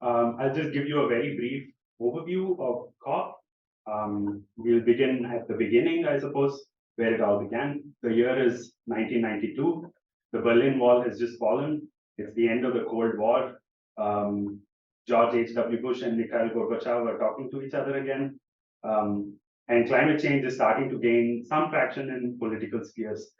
I'll just give you a very brief overview of COP. We'll begin at the beginning, I suppose, where it all began. The year is 1992. The Berlin Wall has just fallen. It's the end of the Cold War. George H.W. Bush and Mikhail Gorbachev are talking to each other again. And climate change is starting to gain some traction in political spheres,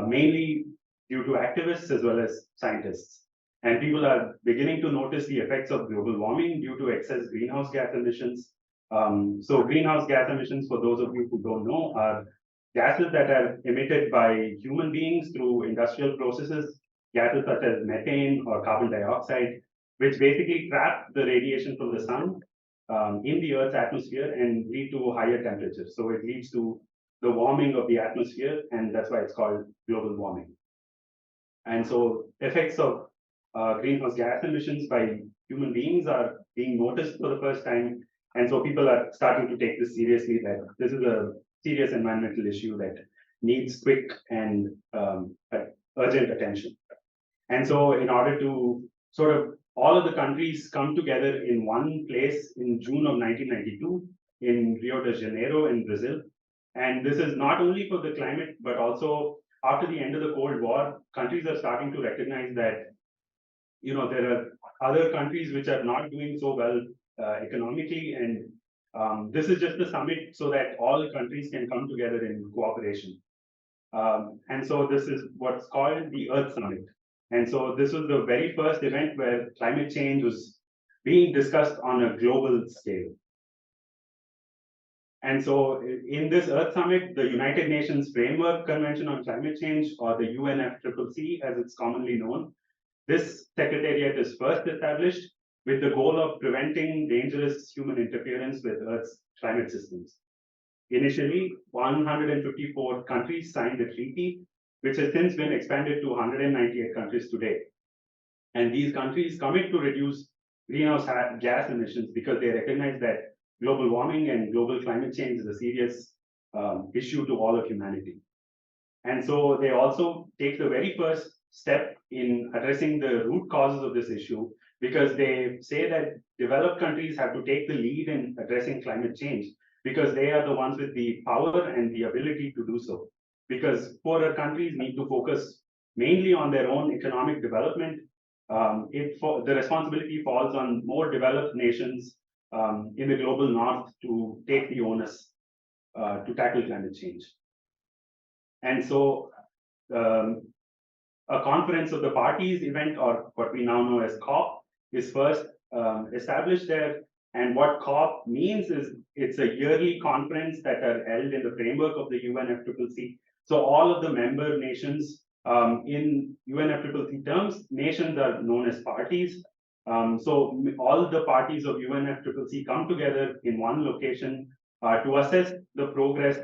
mainly due to activists as well as scientists. And people are beginning to notice the effects of global warming due to excess greenhouse gas emissions. So greenhouse gas emissions, for those of you who don't know, are gases that are emitted by human beings through industrial processes, gases such as methane or carbon dioxide, which basically trap the radiation from the sun in the Earth's atmosphere and lead to higher temperatures. So it leads to the warming of the atmosphere, and that's why it's called global warming. And so effects of greenhouse gas emissions by human beings are being noticed for the first time. And so people are starting to take this seriously, that this is a serious environmental issue that needs quick and urgent attention. And so in order to sort of all of the countries come together in one place in June of 1992 in Rio de Janeiro in Brazil. And this is not only for the climate, but also after the end of the Cold War, countries are starting to recognize that there are other countries which are not doing so well economically, and this is just a summit so that all countries can come together in cooperation. And so this is what's called the Earth Summit. And so this was the very first event where climate change was being discussed on a global scale. And so in this Earth Summit, the United Nations Framework Convention on Climate Change, or the UNFCCC as it's commonly known, this secretariat is first established with the goal of preventing dangerous human interference with Earth's climate systems. Initially, 154 countries signed the treaty, which has since been expanded to 198 countries today. And these countries commit to reduce greenhouse gas emissions because they recognize that global warming and global climate change is a serious issue to all of humanity. And so they also take the very first step in addressing the root causes of this issue, because they say that developed countries have to take the lead in addressing climate change because they are the ones with the power and the ability to do so. Because poorer countries need to focus mainly on their own economic development. The responsibility falls on more developed nations in the global north to take the onus to tackle climate change. And so a conference of the parties event, or what we now know as COP, is first established there. And what COP means is it's a yearly conference that are held in the framework of the UNFCCC. So all of the member nations in UNFCCC terms, nations are known as parties. So all the parties of UNFCCC come together in one location to assess the progress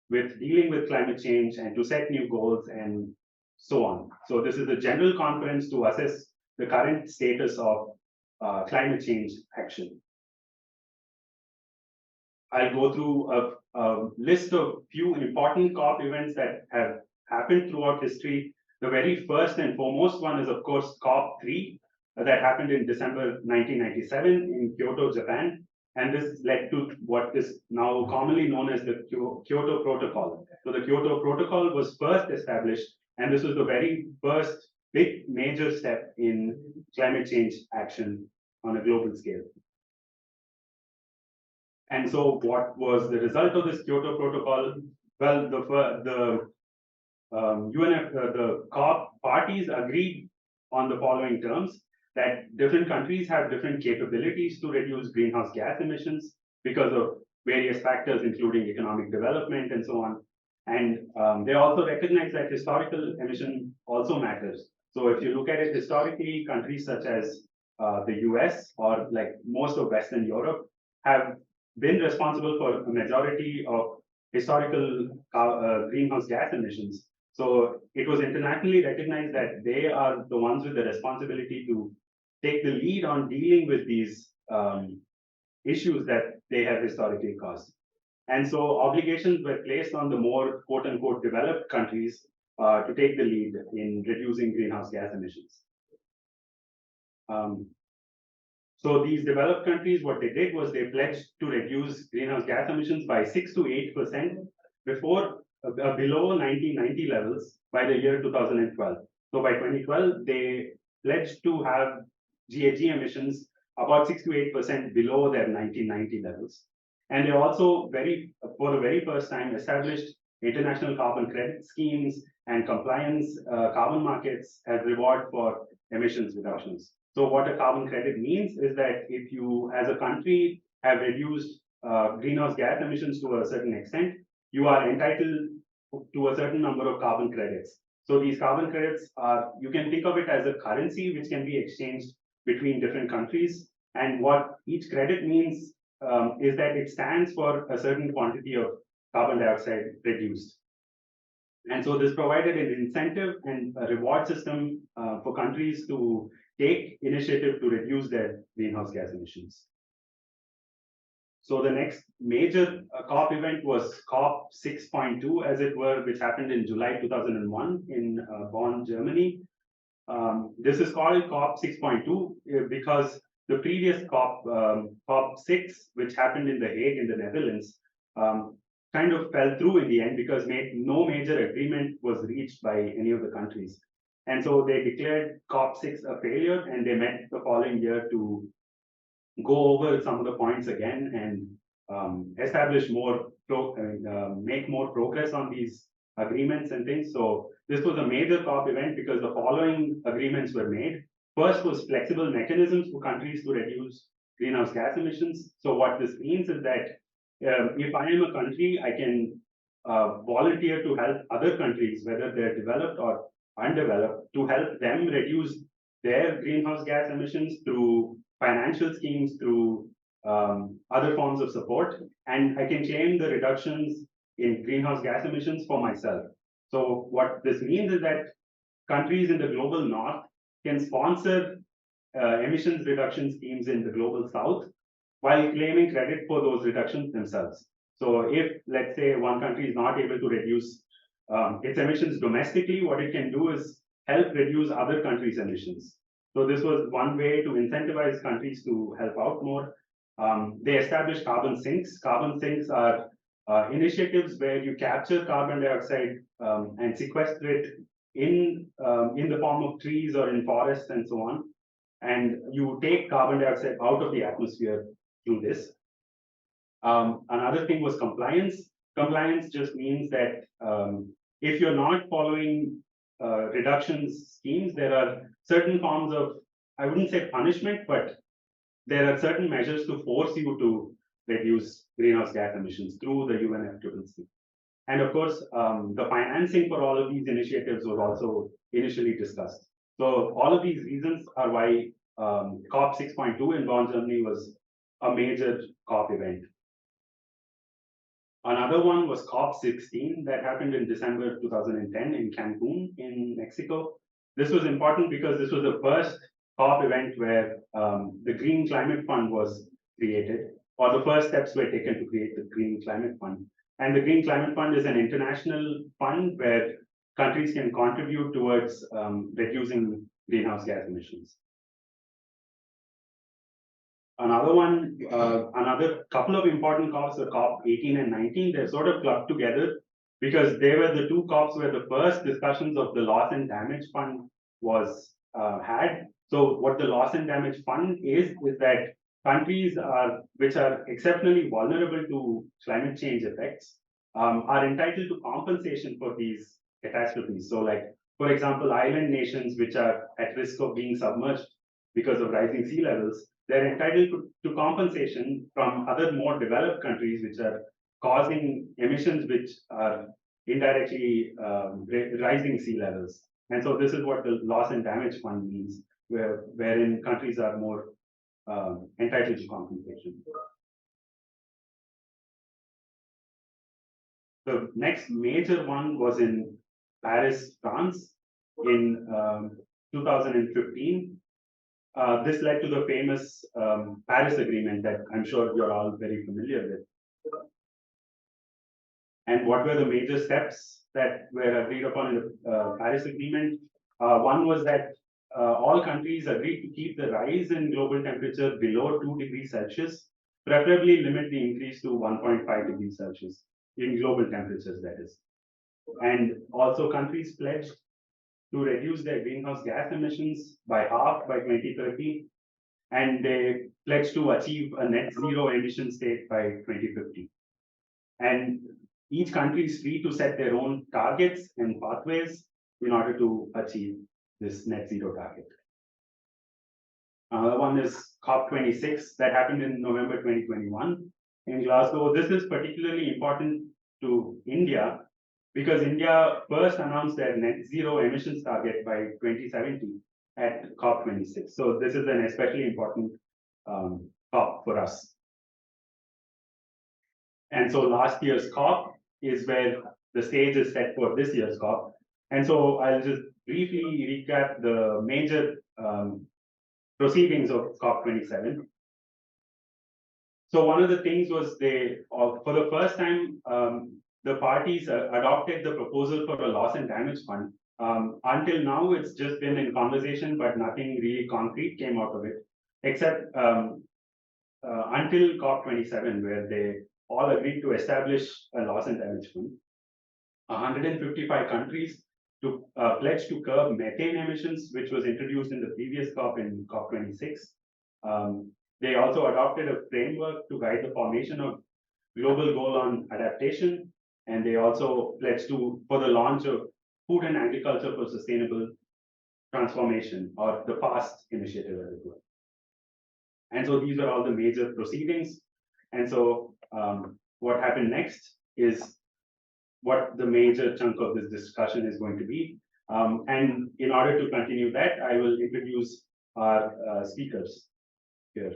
with dealing with climate change and to set new goals and so on. So this is a general conference to assess the current status of climate change action. I'll go through a list of few important COP events that have happened throughout history. The very first and foremost one is, of course, COP3 that happened in December 1997 in Kyoto, Japan. And this led to what is now commonly known as the Kyoto Protocol. So the Kyoto Protocol was first established, and this was the very first big major step in climate change action on a global scale. And so what was the result of this Kyoto Protocol? Well, the COP parties agreed on the following terms: that different countries have different capabilities to reduce greenhouse gas emissions because of various factors, including economic development and so on. And they also recognize that historical emission also matters. So if you look at it historically, countries such as the US or like most of Western Europe have been responsible for a majority of historical greenhouse gas emissions. So it was internationally recognized that they are the ones with the responsibility to take the lead on dealing with these issues that they have historically caused. And so obligations were placed on the more quote unquote developed countries to take the lead in reducing greenhouse gas emissions. So these developed countries, what they did was they pledged to reduce greenhouse gas emissions by 6 to 8% before below 1990 levels by the year 2012. So by 2012, they pledged to have GHG emissions about 6 to 8% below their 1990 levels. And they also for the very first time established international carbon credit schemes and compliance carbon markets as reward for emissions reductions. So what a carbon credit means is that if you, as a country, have reduced greenhouse gas emissions to a certain extent, you are entitled to a certain number of carbon credits. So these carbon credits are, you can think of it as a currency which can be exchanged between different countries. And what each credit means is that it stands for a certain quantity of carbon dioxide reduced. And so this provided an incentive and a reward system for countries to take initiative to reduce their greenhouse gas emissions. So the next major COP event was COP 6.2, as it were, which happened in July 2001 in Bonn, Germany. This is called COP 6.2 because the previous COP, COP 6, which happened in The Hague in the Netherlands, kind of fell through in the end because no major agreement was reached by any of the countries. And so they declared COP 6 a failure, and they met the following year to go over some of the points again and establish more, make more progress on these agreements and things. So this was a major COP event because the following agreements were made. First was flexible mechanisms for countries to reduce greenhouse gas emissions. So what this means is that if I am a country, I can volunteer to help other countries, whether they're developed or undeveloped, to help them reduce their greenhouse gas emissions through financial schemes, through other forms of support, and I can claim the reductions in greenhouse gas emissions for myself. So what this means is that countries in the global north can sponsor emissions reduction schemes in the global south while claiming credit for those reductions themselves. So if, let's say, one country is not able to reduce its emissions domestically, what it can do is help reduce other countries' emissions. So this was one way to incentivize countries to help out more. They established carbon sinks. Carbon sinks are initiatives where you capture carbon dioxide and sequester it in the form of trees or in forests and so on. And you take carbon dioxide out of the atmosphere through this. Another thing was compliance. Compliance just means that if you're not following reductions schemes, there are certain forms of, I wouldn't say punishment, but there are certain measures to force you to reduce greenhouse gas emissions through the UNFCCC. And of course, the financing for all of these initiatives was also initially discussed. So all of these reasons are why COP 6.2 in Bonn, Germany was a major COP event. Another one was COP 16 that happened in December 2010 in Cancun in Mexico. This was important because this was the first COP event where the Green Climate Fund was created, or the first steps were taken to create the Green Climate Fund. And the Green Climate Fund is an international fund where countries can contribute towards reducing greenhouse gas emissions. Another couple of important COPs were COP 18 and 19. They're sort of clubbed together because they were the two COPs where the first discussions of the loss and damage fund was had. So what the loss and damage fund is that countries which are exceptionally vulnerable to climate change effects are entitled to compensation for these catastrophes. So like, for example, island nations which are at risk of being submerged because of rising sea levels, they're entitled to compensation from other more developed countries which are causing emissions which are indirectly rising sea levels. And so this is what the loss and damage fund means, wherein countries are more entitled to compensation. The next major one was in Paris, France in 2015. This led to the famous Paris Agreement that I'm sure you're all very familiar with. And what were the major steps that were agreed upon in the Paris Agreement? One was that all countries agreed to keep the rise in global temperature below 2 degrees Celsius, preferably limit the increase to 1.5 degrees Celsius in global temperatures, that is. And also countries pledged to reduce their greenhouse gas emissions by half by 2030, and they pledged to achieve a net zero emission state by 2050. And each country is free to set their own targets and pathways in order to achieve this net zero target. Another one is COP26 that happened in November 2021 in Glasgow. This is particularly important to India because India first announced their net zero emissions target by 2070 at COP26. So this is an especially important COP for us. And so last year's COP is where the stage is set for this year's COP. And so I'll just briefly recap the major proceedings of COP27. So one of the things was for the first time, the parties adopted the proposal for a loss and damage fund. Until now, it's just been in conversation, but nothing really concrete came out of it, except until COP27, where they all agreed to establish a loss and damage fund. 155 countries to pledge to curb methane emissions, which was introduced in the previous COP in COP26. They also adopted a framework to guide the formation of global goal on adaptation, and they also pledged for the launch of Food and Agriculture for Sustainable Transformation, or the FAST initiative, as it were. And so these are all the major proceedings. And so what happened next is what the major chunk of this discussion is going to be. And in order to continue that, I will introduce our speakers here.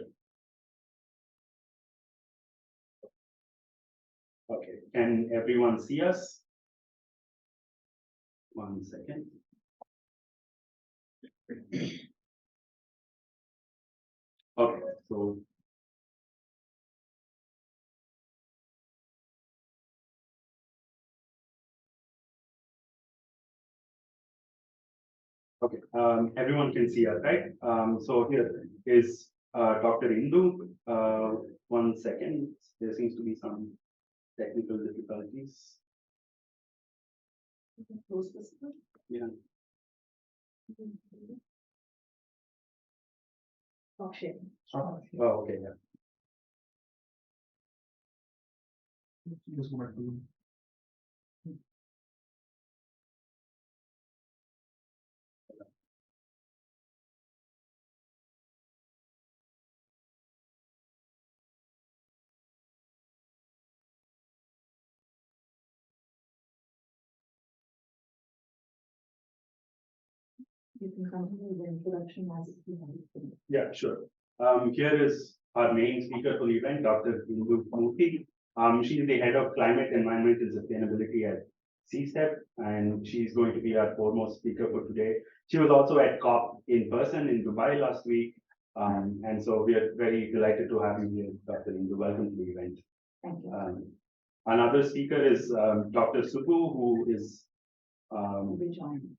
Okay, can everyone see us? 1 second. Okay, so okay, everyone can see us, right? So here is Dr. Indu. 1 second, there seems to be some technical difficulties. Yeah. Okay. Oh, okay, yeah. Just want to You can continue the introduction as you have. Yeah, sure. Here is our main speaker for the event, Dr. Indu Murthy. She's the head of climate, environment, and sustainability at CSTEP, and she's going to be our foremost speaker for today. She was also at COP in person in Dubai last week, and so we are very delighted to have you here, Dr. Indu. Welcome to the event. Thank you. Another speaker is Dr. Supu, who is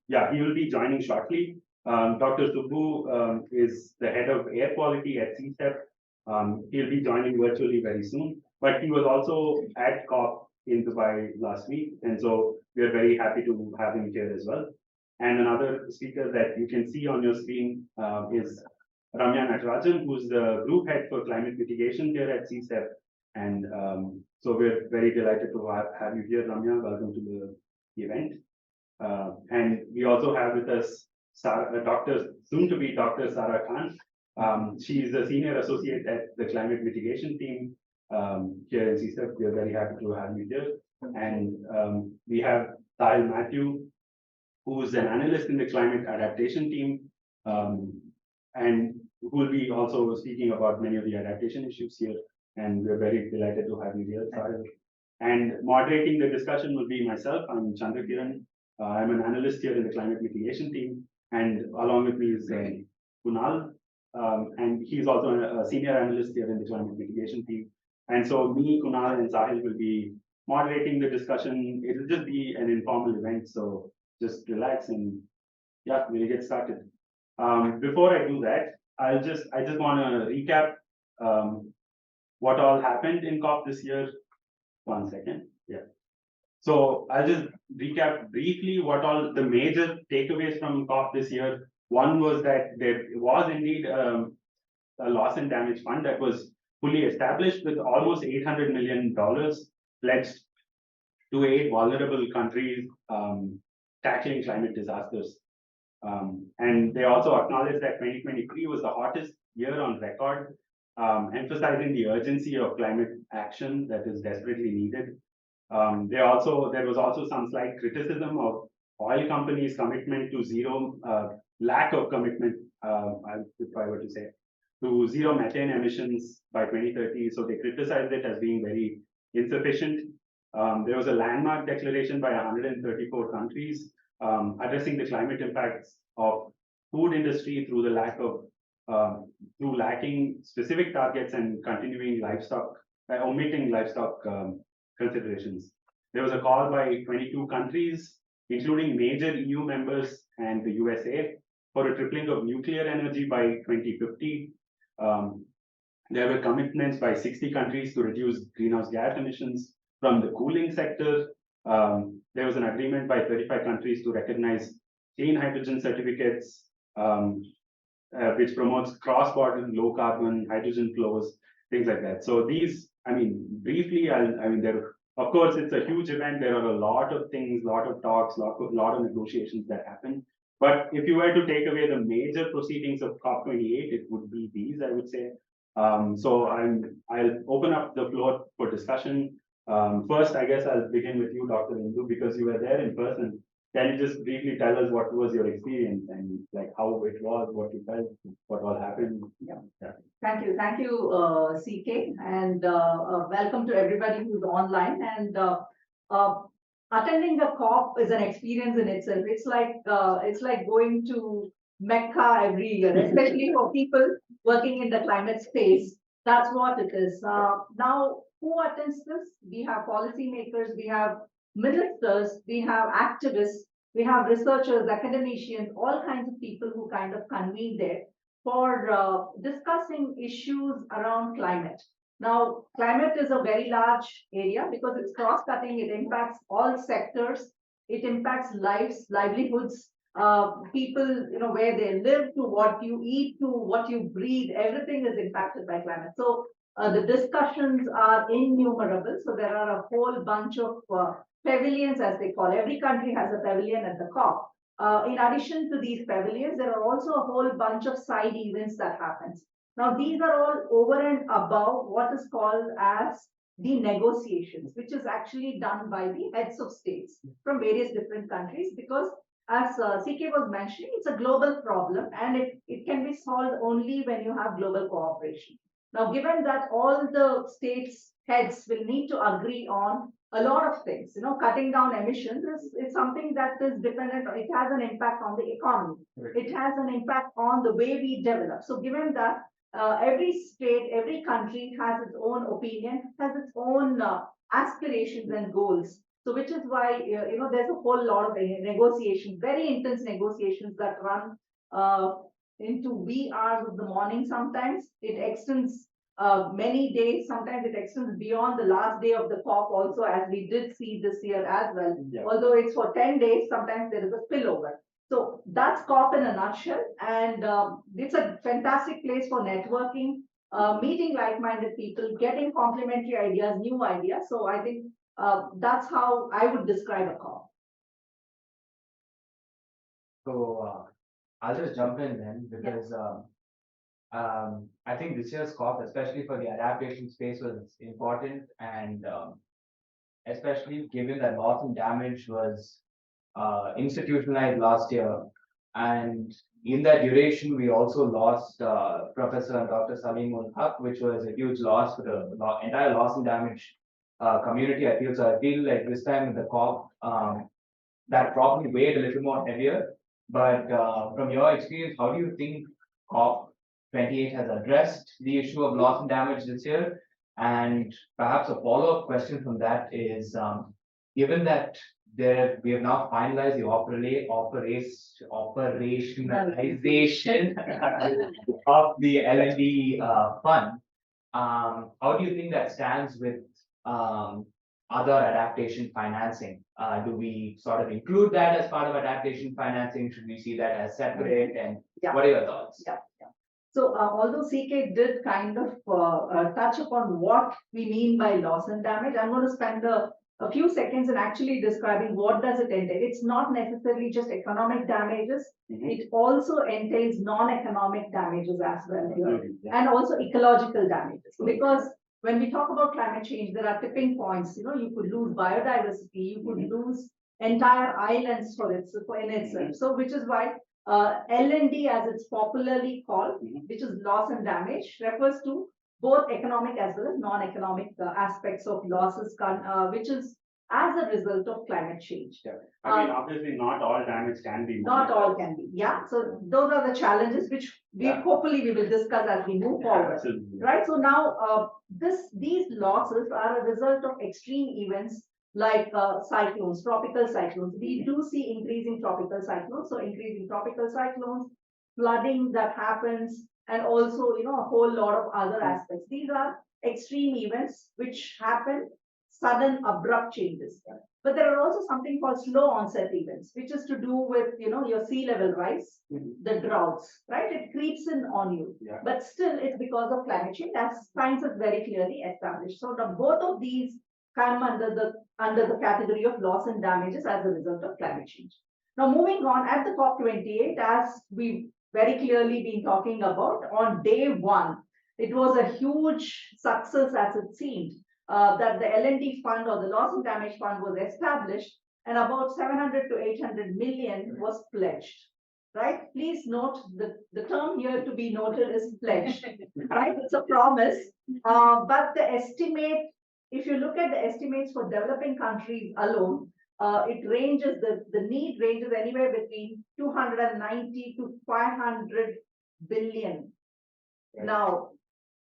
yeah, he will be joining shortly. Dr. Subbu is the head of air quality at CSTEP. He'll be joining virtually very soon, but he was also at COP in Dubai last week, and so we are very happy to have him here as well. And another speaker that you can see on your screen is Ramya Natarajan, who's the group head for climate mitigation here at CSTEP. And so we're very delighted to have you here, Ramya. Welcome to the event. And we also have with us soon to be Dr. Sarah Khan. She is a senior associate at the climate mitigation team here in CSTEP. We are very happy to have you here. And we have Sahil Matthew, who is an analyst in the climate adaptation team, and who will be also speaking about many of the adaptation issues here. And we're very delighted to have you here, Sahil. And moderating the discussion will be myself. I'm Chandra Kiran. I'm an analyst here in the climate mitigation team, and along with me is Kunal, and he's also a senior analyst here in the climate mitigation team. And so me, Kunal, and Sahil will be moderating the discussion. It will just be an informal event, so just relax and yeah, we'll get started. Before I do that, I just want to recap what all happened in COP this year. 1 second. Yeah. So I'll just recap briefly what all the major takeaways from COP this year. One was that there was indeed a loss and damage fund that was fully established with almost $800 million pledged to aid vulnerable countries tackling climate disasters. And they also acknowledged that 2023 was the hottest year on record, emphasizing the urgency of climate action that is desperately needed. There was also some slight criticism of oil companies' commitment to zero, lack of commitment, if I were to say, to zero methane emissions by 2030. So they criticized it as being very insufficient. There was a landmark declaration by 134 countries addressing the climate impacts of food industry through the through lacking specific targets and continuing omitting livestock considerations. There was a call by 22 countries, including major EU members and the USA, for a tripling of nuclear energy by 2050. There were commitments by 60 countries to reduce greenhouse gas emissions from the cooling sector. There was an agreement by 35 countries to recognize clean hydrogen certificates, which promotes cross-border low carbon hydrogen flows, things like that. So these, briefly, of course, it's a huge event. There are a lot of things, lot of talks, lot of negotiations that happen. But if you were to take away the major proceedings of COP28, it would be these, I would say. So I'll open up the floor for discussion. First, I guess I'll begin with you, Dr. Indu, because you were there in person. Can you just briefly tell us what was your experience and like how it was, what you felt, what all happened? Yeah. Thank you, CK, and welcome to everybody who's online. And attending the COP is an experience in itself. It's like going to Mecca every year, especially for people working in the climate space. That's what it is. Now, who attends this? We have policymakers, we have ministers, we have activists, we have researchers, academicians, all kinds of people who kind of convene there for discussing issues around climate. Now, climate is a very large area because it's cross-cutting. It impacts all sectors. It impacts lives, livelihoods, people, where they live, to what you eat, to what you breathe. Everything is impacted by climate. So the discussions are innumerable. So there are a whole bunch of pavilions, as they call. Every country has a pavilion at the COP. In addition to these pavilions, there are also a whole bunch of side events that happens. Now, these are all over and above what is called as the negotiations, which is actually done by the heads of states from various different countries, because as CK was mentioning, it's a global problem and it can be solved only when you have global cooperation. Now, given that all the states heads will need to agree on a lot of things, cutting down emissions is something that is dependent, it has an impact on the economy. Right. It has an impact on the way we develop. So given that every state, every country has its own opinion, has its own aspirations and goals. So which is why, there's a whole lot of negotiations, very intense negotiations that run into wee hours of the morning. Sometimes it extends many days. Sometimes it extends beyond the last day of the COP also, as we did see this year as well. Yeah. Although it's for 10 days, sometimes there is a spillover. So that's COP in a nutshell. And it's a fantastic place for networking, meeting like-minded people, getting complementary ideas, new ideas. So I think that's how I would describe a COP. So I'll just jump in then, because I think this year's COP, especially for the adaptation space, was important, and especially given that loss and damage was institutionalized last year, and in that duration we also lost Professor and Dr. Salim ul Haq, which was a huge loss for the entire loss and damage community. I feel like this time with the COP, that probably weighed a little more heavier. But from your experience, how do you think COP28 has addressed the issue of loss and damage this year? And perhaps a follow-up question from that is, given that we have now finalized the operationalization of the L&D fund, how do you think that stands with other adaptation financing? Do we sort of include that as part of adaptation financing? Should we see that as separate? And Yeah. what are your thoughts? Yeah. So although CK did kind of touch upon what we mean by loss and damage, I'm going to spend a few seconds in actually describing what does it entail. It's not necessarily just economic damages. It also entails non-economic damages as well here, and also ecological damages. Because when we talk about climate change, there are tipping points. You know, you could lose biodiversity, you could lose entire islands for in itself. So which is why L&D, as it's popularly called, which is loss and damage, refers to both economic as well as non-economic aspects of losses, which is as a result of climate change. I mean, obviously, not all damage can be. Not all can be. Yeah. So those are the challenges which hopefully we will discuss as we move forward. Absolutely. Right. So now these losses are a result of extreme events like cyclones, tropical cyclones. We do see increasing tropical cyclones. So increasing tropical cyclones, flooding that happens, and also, you know, a whole lot of other aspects. These are extreme events which happen, sudden abrupt changes. But there are also something called slow onset events, which is to do with, you know, your sea level rise, the droughts, right? It creeps in on you, but still it's because of climate change, as science has very clearly established. So the both of these come under the category of loss and damages as a result of climate change. Now moving on, at the COP28, as we've very clearly been talking about, on day one, it was a huge success as it seemed. That the L&D fund or the loss and damage fund was established, and about 700 to 800 million was pledged. Right? Please note the term here to be noted is pledged. Right? It's a promise. But the estimate, if you look at the estimates for developing countries alone, it ranges, the need ranges anywhere between 290 to 500 billion. Right. Now,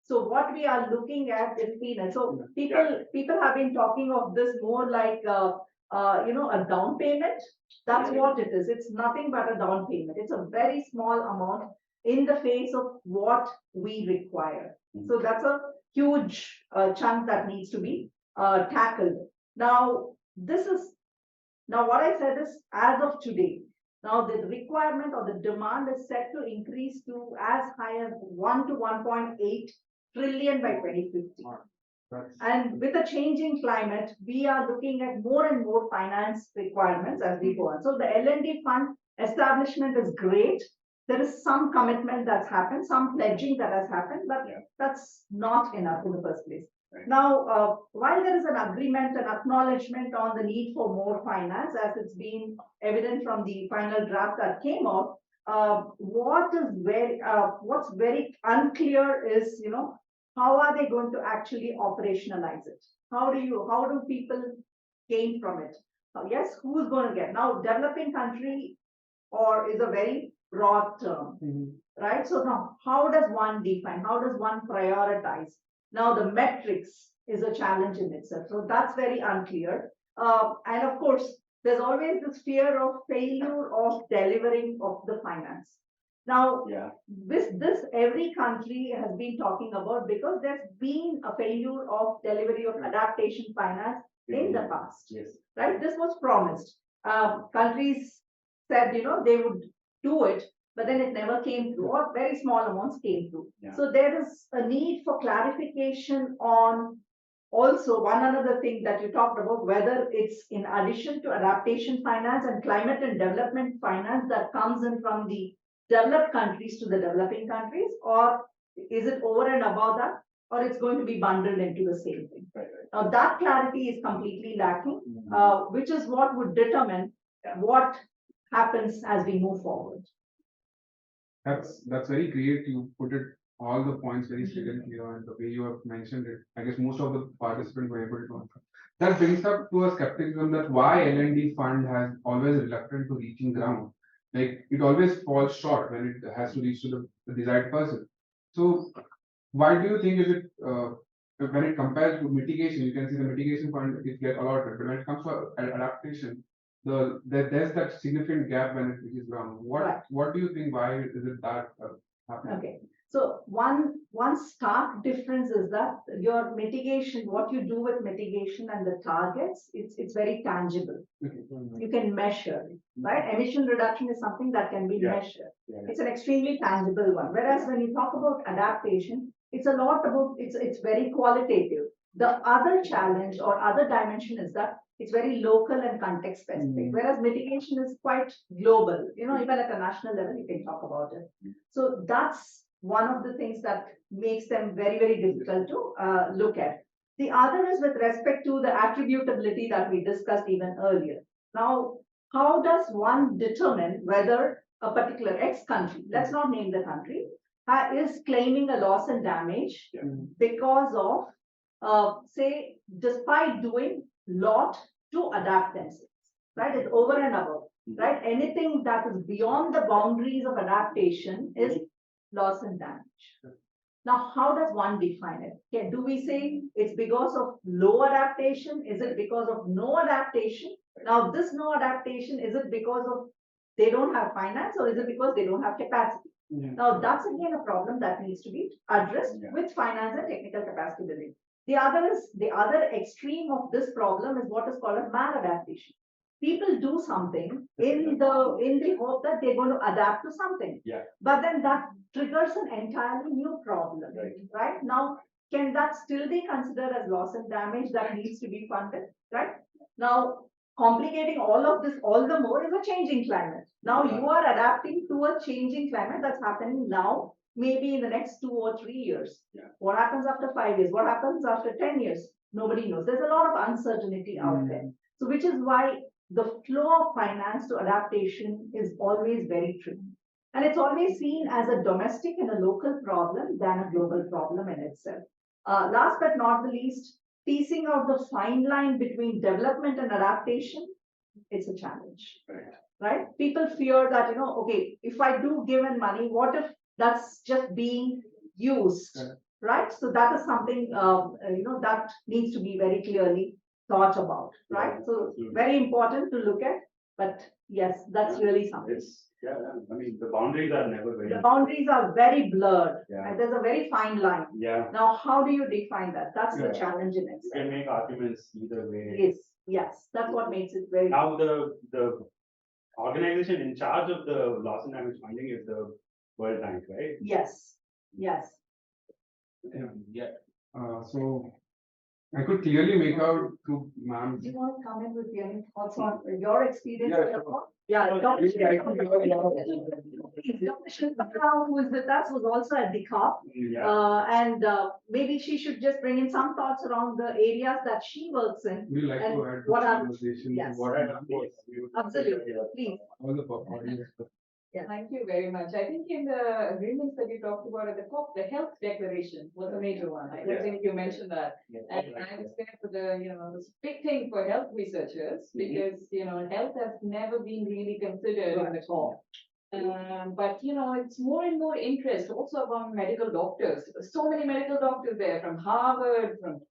so what we are looking at is peanuts. So people have been talking of this more like you know, a down payment. That's what it is. It's nothing but a down payment. It's a very small amount in the face of what we require. So that's a huge chunk that needs to be tackled. Now, what I said is as of today. Now the requirement or the demand is set to increase to as high as 1 to 1.8 trillion by 2050. And with a changing climate, we are looking at more and more finance requirements as we go on. So the L&D fund establishment is great. There is some commitment that's happened, some pledging that has happened, but that's not enough in the first place. Right. Now, while there is an agreement and acknowledgement on the need for more finance, as it's been evident from the final draft that came out, what's very unclear is, you know, how are they going to actually operationalize it? How do people gain from it? Yes, who's going to get? Now, developing country is a very broad term, right? So now, how does one define? How does one prioritize? Now, the metrics is a challenge in itself. So that's very unclear. And of course, there's always this fear of failure of delivering of the finance. Now, this every country has been talking about, because there's been a failure of delivery of adaptation finance in the past. Yes. Right? This was promised. Countries said, you know, they would do it, but then it never came through, or very small amounts came through. So there is a need for clarification on also one another thing that you talked about, whether it's in addition to adaptation finance and climate and development finance that comes in from the developed countries to the developing countries, or is it over and above that, or it's going to be bundled into the same thing. Right. Now that clarity is completely lacking, which is what would determine what happens as we move forward. That's very great. You put it all the points very straight and clear, and the way you have mentioned it, I guess most of the participants were able to answer. That brings up to a skepticism that why L&D fund has always reluctant to reaching ground. Like it always falls short when it has to reach to the desired person. So why do you think is it when it compares to mitigation, you can see the mitigation fund is get allotted, but when it comes to adaptation, there's that significant gap when it is wrong. Right. What do you think? Why is it that happening? Okay, so one stark difference is that your mitigation, what you do with mitigation and the targets, it's very tangible. You can measure, right? Emission reduction is something that can be Yeah. measured. Yeah. It's an extremely tangible one. Whereas when you talk about adaptation, it's a lot about, it's very qualitative. The other challenge or other dimension is that it's very local and context specific, whereas mitigation is quite global. Even at a national level, you can talk about it. So that's one of the things that makes them very, very difficult to look at. The other is with respect to the attributability that we discussed even earlier. Now, how does one determine whether a particular X country, let's not name the country, is claiming a loss and damage because of, say, despite doing lot to adapt themselves, right? It's over and above, right? Anything that is beyond the boundaries of adaptation is loss and damage. Now, how does one define it? Do we say it's because of low adaptation? Is it because of no adaptation? Now, this no adaptation, is it because of they don't have finance, or is it because they don't have capacity? Now, that's again a problem that needs to be addressed with finance and technical capacity building. The other extreme of this problem is what is called as maladaptation. People do something in the hope that they're going to adapt to something. But then that triggers an entirely new problem. Right? Now, can that still be considered as loss and damage that needs to be funded? Right? Now, complicating all of this all the more is a changing climate. Now you are adapting to a changing climate that's happening now, maybe in the next 2 or 3 years. What happens after 5 years? What happens after 10 years? Nobody knows. There's a lot of uncertainty out there. So which is why the flow of finance to adaptation is always very tricky. And it's always seen as a domestic and a local problem than a global problem in itself. Last but not the least, piecing out the fine line between development and adaptation, it's a challenge. Right? People fear that, okay, if I do give in money, what if that's just being used? Right? So that is something, that needs to be very clearly thought about. Right? So very important to look at, but yes, that's really something. I mean, the boundaries are never very. The boundaries are very blurred. And there's a very fine line. Now, how do you define that? That's the challenge in itself. You can make arguments either way. Yes, that's what makes it very. Now, the organization in charge of the loss and damage funding is the World Bank, right? Yes. So I could clearly make out through ma'am. Do you want to come in with your thoughts on your experience? Yeah, Dr. Shilpa, who is with us, was also at the COP. And maybe she should just bring in some thoughts around the areas that she works in. We like to add what are conversation to yes. what Absolutely, please. all the audience. Thank you very much. I think in the agreements that you talked about at the COP, the health declaration was a major one. I don't think you mentioned that. And I was there for this big thing for health researchers because, health has never been really considered in the COP. But it's more and more interest also among medical doctors. So many medical doctors there from Harvard, from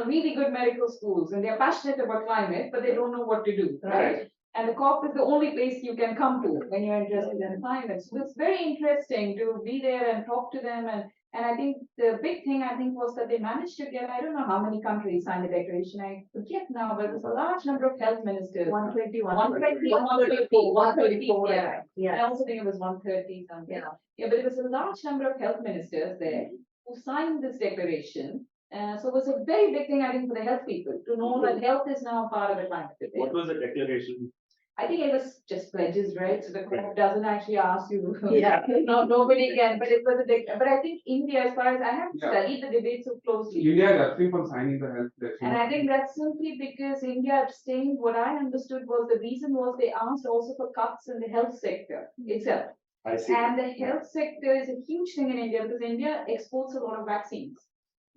really good medical schools, and they're passionate about climate, but they don't know what to do, right? And the COP is the only place you can come to when you're interested in climate. So it's very interesting to be there and talk to them. And I think the big thing was that they managed to get, I don't know how many countries signed the declaration, I forget now, but there's a large number of health ministers. 121. 134, yeah. I also think it was 130 something. But it was a large number of health ministers there who signed this declaration. So it was a very big thing, I think, for the health people to know that health is now part of the climate. What was the declaration? I think it was just pledges, right? So the COP doesn't actually ask you. Nobody can. But it was But I think India, as far as I have studied the debate so closely. India is abstaining from signing the health declaration. And I think that's simply because India abstained. What I understood was the reason was they asked also for cuts in the health sector itself. I see. And the health sector is a huge thing in India because India exports a lot of vaccines.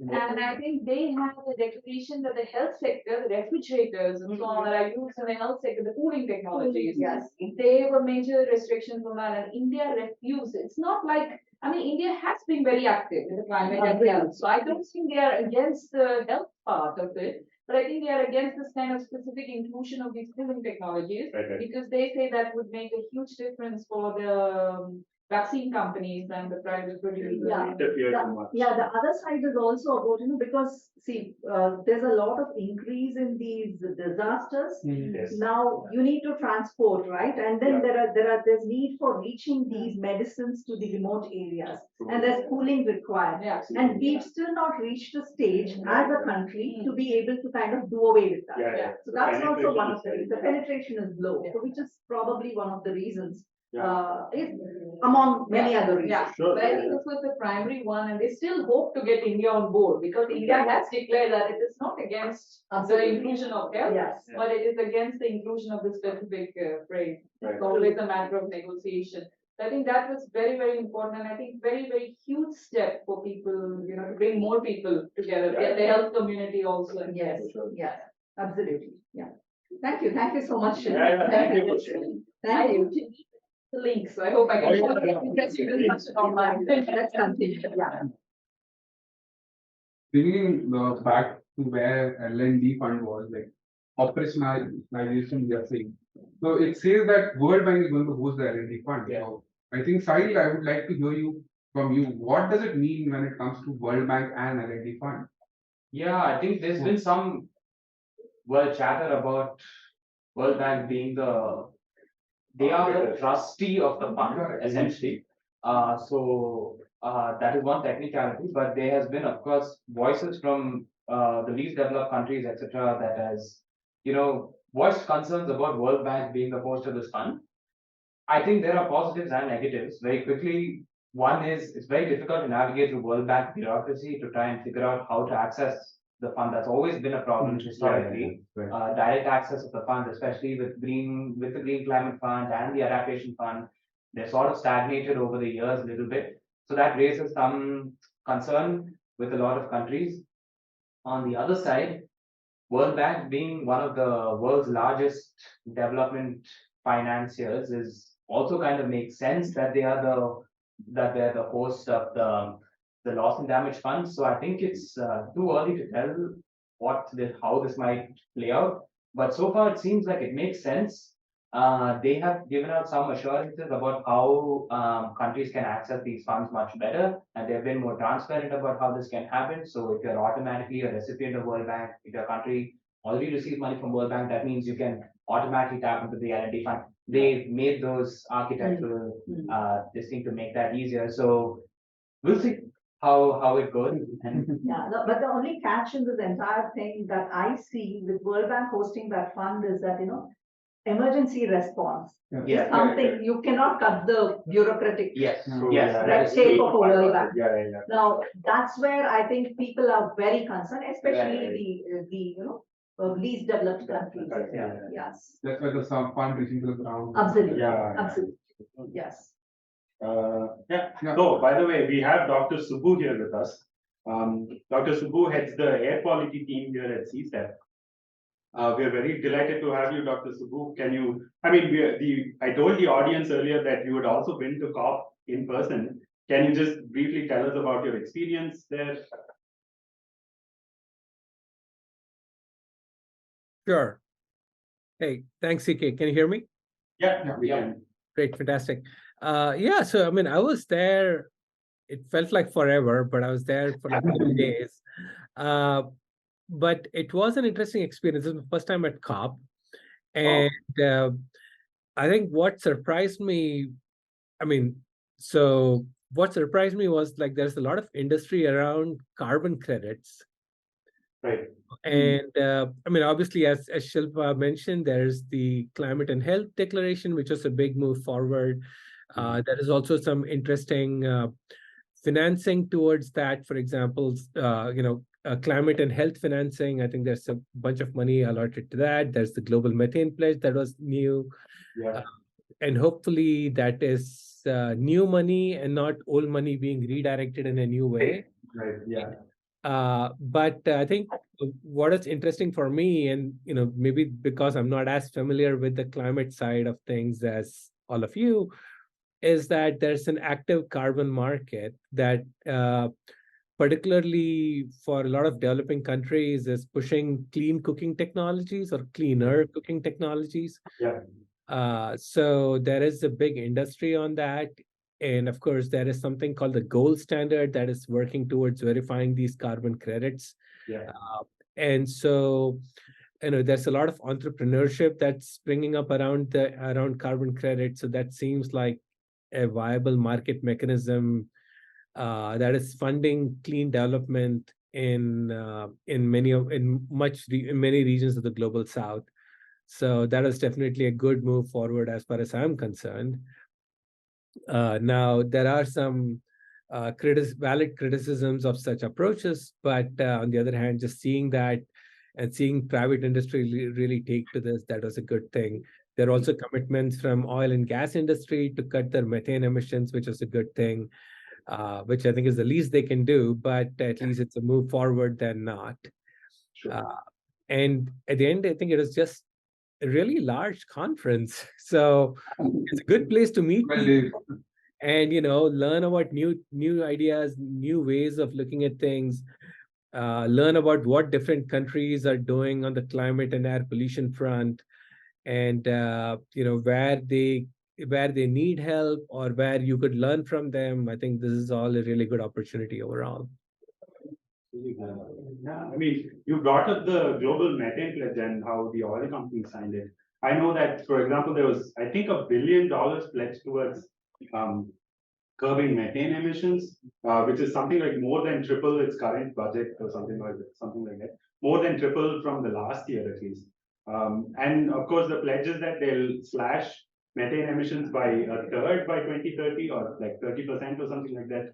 And I think they have a declaration that the health sector, the refrigerators and so on that are used in the health sector, the cooling technologies, they were major restrictions on that, and India refused. It's not like I mean, India has been very active in the climate and health. So I don't think they are against the health part of it, but I think they are against this kind of specific inclusion of these cooling technologies Right. because they say that would make a huge difference for the vaccine companies and the private producers. Yeah. Interfere too much. Yeah, the other side is also about, because see, there's a lot of increase in these disasters. Yes. Now you need to transport, right? And then Yeah. there's need for reaching these medicines to the remote areas, and there's cooling required. Yeah. And we've still not reached a stage as a country to be able to kind of do away with that. Yeah. So that's also Penetration one is of the very reasons. The low. penetration is low, so which is probably one of the reasons. Yeah. Among many other reasons. Yeah, Sure. but I think this was the primary one, and they still hope to get India on board because India has declared that it is not against the inclusion of health, Yes. but it is against the inclusion of the specific phrase. Right. It's always a matter of negotiation. I think that was very, very important, and I think very, very huge step for people, to bring more people together, get the health community also. Yes, yes, absolutely, yeah. Thank you so much. Yeah, thank you for sharing. Thank you. The link, so I hope I can. Oh, yeah. Impress you very much online. Let's continue, yeah. Bringing back to where L&D fund was, like operationalization, we are saying. So it says that World Bank is going to host the L&D fund. Yeah. So I think, Sahil, I would like to hear from you. What does it mean when it comes to World Bank and L&D fund? Yeah, I think there's been some chatter about World Bank being they are the trustee of the fund, essentially. That is one technicality, but there has been, of course, voices from the least developed countries, etc., that has, voiced concerns about World Bank being the host of this fund. I think there are positives and negatives. Very quickly, one is it's very difficult to navigate through World Bank bureaucracy to try and figure out how to access the fund. That's always been a problem historically. Right. Direct access of the funds, especially with the Green Climate Fund and the Adaptation Fund, they're sort of stagnated over the years a little bit. So that raises some concern with a lot of countries. On the other side, World Bank being one of the world's largest development financiers is also kind of makes sense that they're the host of the loss and damage fund. So I think it's too early to tell how this might play out. But so far it seems like it makes sense. They have given out some assurances about how countries can access these funds much better, and they've been more transparent about how this can happen. So if you're automatically a recipient of World Bank, if your country already receives money from World Bank, that means you can automatically tap into the L&D fund. They've made those architectural this thing to make that easier. So we'll see how it goes. And Yeah, but the only catch in this entire thing that I see with World Bank hosting that fund is that, emergency response Yeah. is something you cannot cut the bureaucratic. yes, No, yes, yeah, that is shape true. of a World Bank. Yeah. Now, that's where I think people are very concerned, especially the least developed countries. Yeah. Yes, That's where the fund reaching to the ground. absolutely, Yeah. absolutely, yes. Yeah. Yeah. So, by the way, we have Dr. Subbu here with us. Dr. Subbu heads the air quality team here at CSTEP. We are very delighted to have you, Dr. Subbu. I told the audience earlier that you had also been to COP in person. Can you just briefly tell us about your experience there? Sure. Hey, thanks, CK. Can you hear me? Yeah, we can. Great, fantastic. So I was there. It felt like forever, but I was there for like 2 days. But it was an interesting experience. This was my first time at COP, and I think what surprised me. What surprised me was like there's a lot of industry around carbon credits. Right. And obviously, as Shilpa mentioned, there's the Climate and Health Declaration, which was a big move forward. There is also some interesting financing towards that. For example, climate and health financing. I think there's a bunch of money allotted to that. There's the Global Methane Pledge that was new. Yeah. And hopefully that is new money and not old money being redirected in a new way. Right. Yeah. But I think what is interesting for me, and maybe because I'm not as familiar with the climate side of things as all of you, is that there's an active carbon market that particularly for a lot of developing countries is pushing clean cooking technologies or cleaner cooking technologies. Yeah. So there is a big industry on that. And of course, there is something called the gold standard that is working towards verifying these carbon credits. Yeah. And so, there's a lot of entrepreneurship that's springing up around carbon credits. So that seems like a viable market mechanism that is funding clean development in many regions of the global south. So that is definitely a good move forward as far as I'm concerned. Now there are some valid criticisms of such approaches, but on the other hand, just seeing that and seeing private industry really take to this, that was a good thing. There are also commitments from oil and gas industry to cut their methane emissions, which is a good thing. Which I think is the least they can do, but at least it's a move forward than not. Sure. And at the end, I think it is just a really large conference. So it's a good place to meet Well, people and learn about new ideas, new ways of looking at things, learn about what different countries are doing on the climate and air pollution front, and where they need help or where you could learn from them. I think this is all a really good opportunity overall. Yeah, I mean, you brought up the global methane pledge and how the oil companies signed it. I know that, for example, there was, I think, $1 billion pledged towards curbing methane emissions, which is something like more than triple its current budget or something like that, more than triple from the last year at least. And of course, the pledge is that they'll slash methane emissions by a third by 2030 or like 30% or something like that.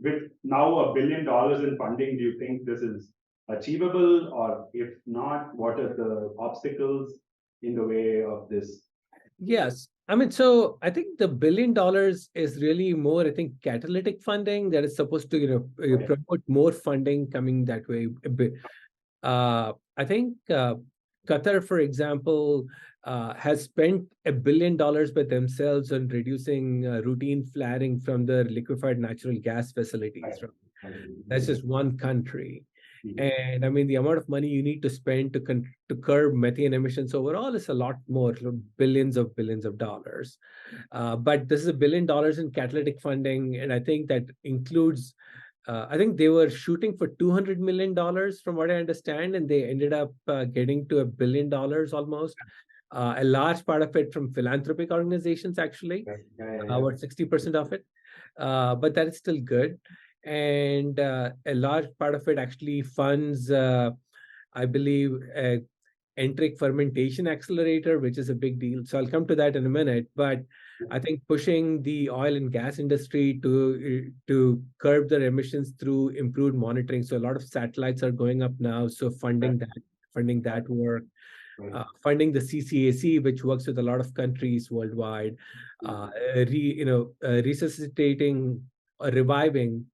With now $1 billion in funding, do you think this is achievable? Or if not, what are the obstacles in the way of this? Yes. I mean, so I think the $1 billion is really more, I think, catalytic funding that is supposed to, Okay. promote more funding coming that way. I think Qatar, for example, has spent $1 billion by themselves on reducing routine flaring from their liquefied natural gas facilities. Right? That's just one country. And I mean, the amount of money you need to spend to curb methane emissions overall is a lot more, billions of dollars. But this is $1 billion in catalytic funding, and I think that includes. I think they were shooting for $200 million, from what I understand, and they ended up getting to $1 billion almost. A large part of it from philanthropic organizations, actually, about 60% of it. But that is still good. And a large part of it actually funds, I believe, enteric fermentation accelerator, which is a big deal. So I'll come to that in a minute. But I think pushing the oil and gas industry to curb their emissions through improved monitoring. So a lot of satellites are going up now. So funding that work. Funding the CCAC, which works with a lot of countries worldwide, resuscitating or reviving.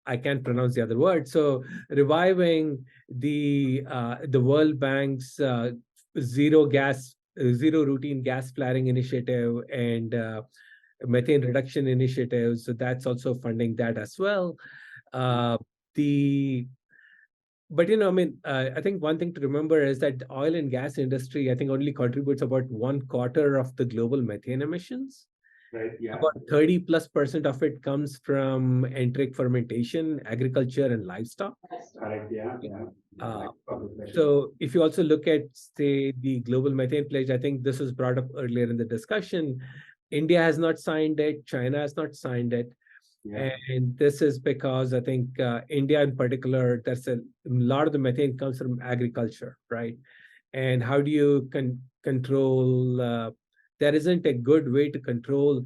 I can't pronounce the other word. So reviving the World Bank's zero routine gas flaring initiative and methane reduction initiative. So that's also funding that as well. But I mean, I think one thing to remember is that the oil and gas industry, I think, only contributes about 1/4 of the global methane emissions. Right. Yeah. About 30+% of it comes from enteric fermentation, agriculture, and livestock. Correct. Yeah. Yeah. So if you also look at, say, the global methane pledge, I think this was brought up earlier in the discussion. India has not signed it. China has not signed it. Yeah. And this is because I think India in particular, there's a lot of the methane comes from agriculture, right? And how do you control? There isn't a good way to control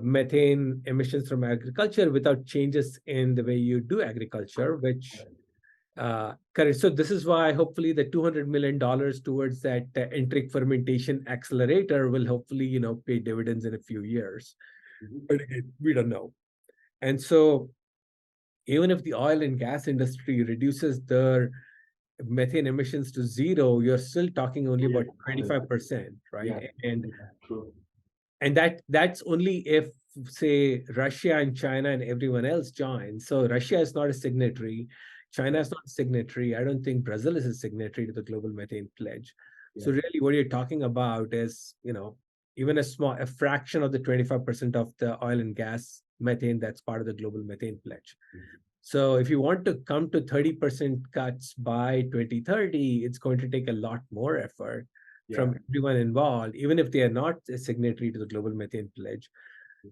methane emissions from agriculture without changes in the way you do agriculture, which correct. So this is why hopefully the $200 million towards that enteric fermentation accelerator will hopefully, pay dividends in a few years. But again, we don't know. And so even if the oil and gas industry reduces their methane emissions to zero, you're still talking only about 25%, right? And and that's only if, say, Russia and China and everyone else join. So Russia is not a signatory, China is not a signatory. I don't think Brazil is a signatory to the global methane pledge. So really what you're talking about is, even a fraction of the 25% of the oil and gas methane that's part of the global methane pledge. So if you want to come to 30% cuts by 2030, it's going to take a lot more effort from everyone involved, even if they are not a signatory to the global methane pledge.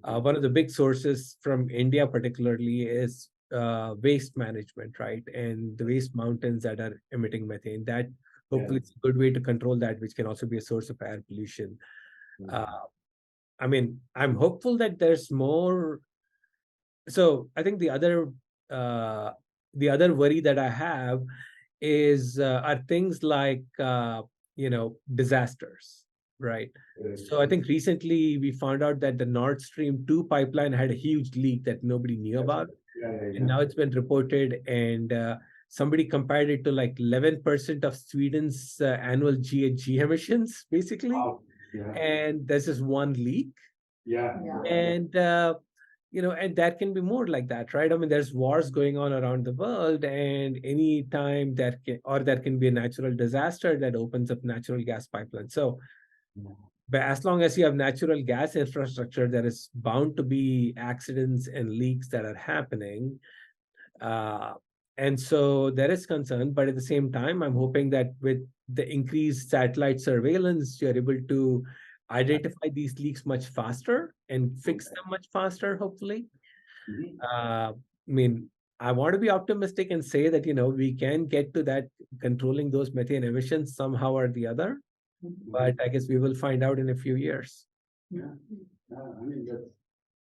One of the big sources from India particularly is waste management, right? And the waste mountains that are emitting methane, that hopefully it's a good way to control that, which can also be a source of air pollution. I mean, I'm hopeful that there's more. So I think the other worry that I have is are things like disasters, right? So I think recently we found out that the Nord Stream 2 pipeline had a huge leak that nobody knew about. And now it's been reported, and somebody compared it to like 11% of Sweden's annual GHG emissions, basically. And this is one leak. And and that can be more like that, right? I mean, there's wars going on around the world, and any time there can be a natural disaster that opens up natural gas pipelines. So, but as long as you have natural gas infrastructure, there is bound to be accidents and leaks that are happening. And so there is concern, but at the same time, I'm hoping that with the increased satellite surveillance, you're able to identify these leaks much faster and fix them much faster, hopefully. I mean, I want to be optimistic and say that, we can get to that controlling those methane emissions somehow or the other, but I guess we will find out in a few years. I mean,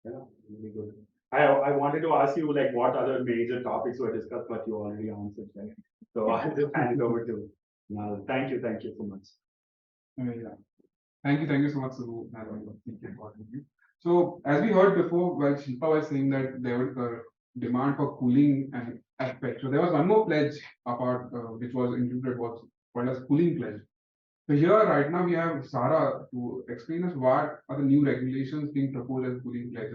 that's really good. I wanted to ask you like what other major topics were discussed, but you already answered, right? So I'll just hand it over to Nal. Thank you so much. Thank you so much, Suru. So as we heard before, well, Shilpa was saying that there was a demand for cooling and aspect. So there was one more pledge apart, which was included, was called as cooling pledge. So here right now we have Sarah to explain us what are the new regulations being proposed as cooling pledge.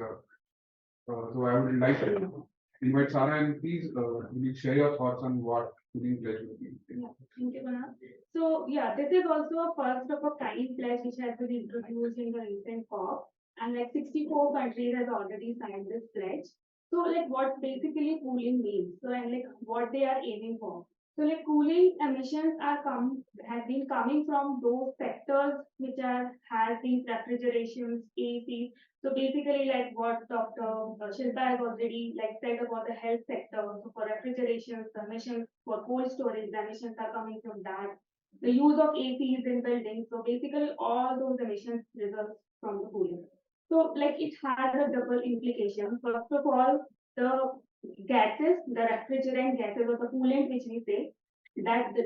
So I would like to invite Sarah, and please will you share your thoughts on what cooling pledge would be. Yeah, thank you, Kunal. So yeah, this is also a first of a kind pledge which has been introduced in the recent COP, and like 64 countries has already signed this pledge. So like what basically cooling means, so and like what they are aiming for. So like cooling emissions has been coming from those sectors which has these refrigerations, AC. So basically, like what Dr. Shilpa has already like said about the health sector. So for refrigerations, the emissions for cold storage, the emissions are coming from that. The use of ACs in buildings. So basically, all those emissions result from the cooling. So like it has a double implication. First of all, the gases, the refrigerant gases or the coolant, which we say,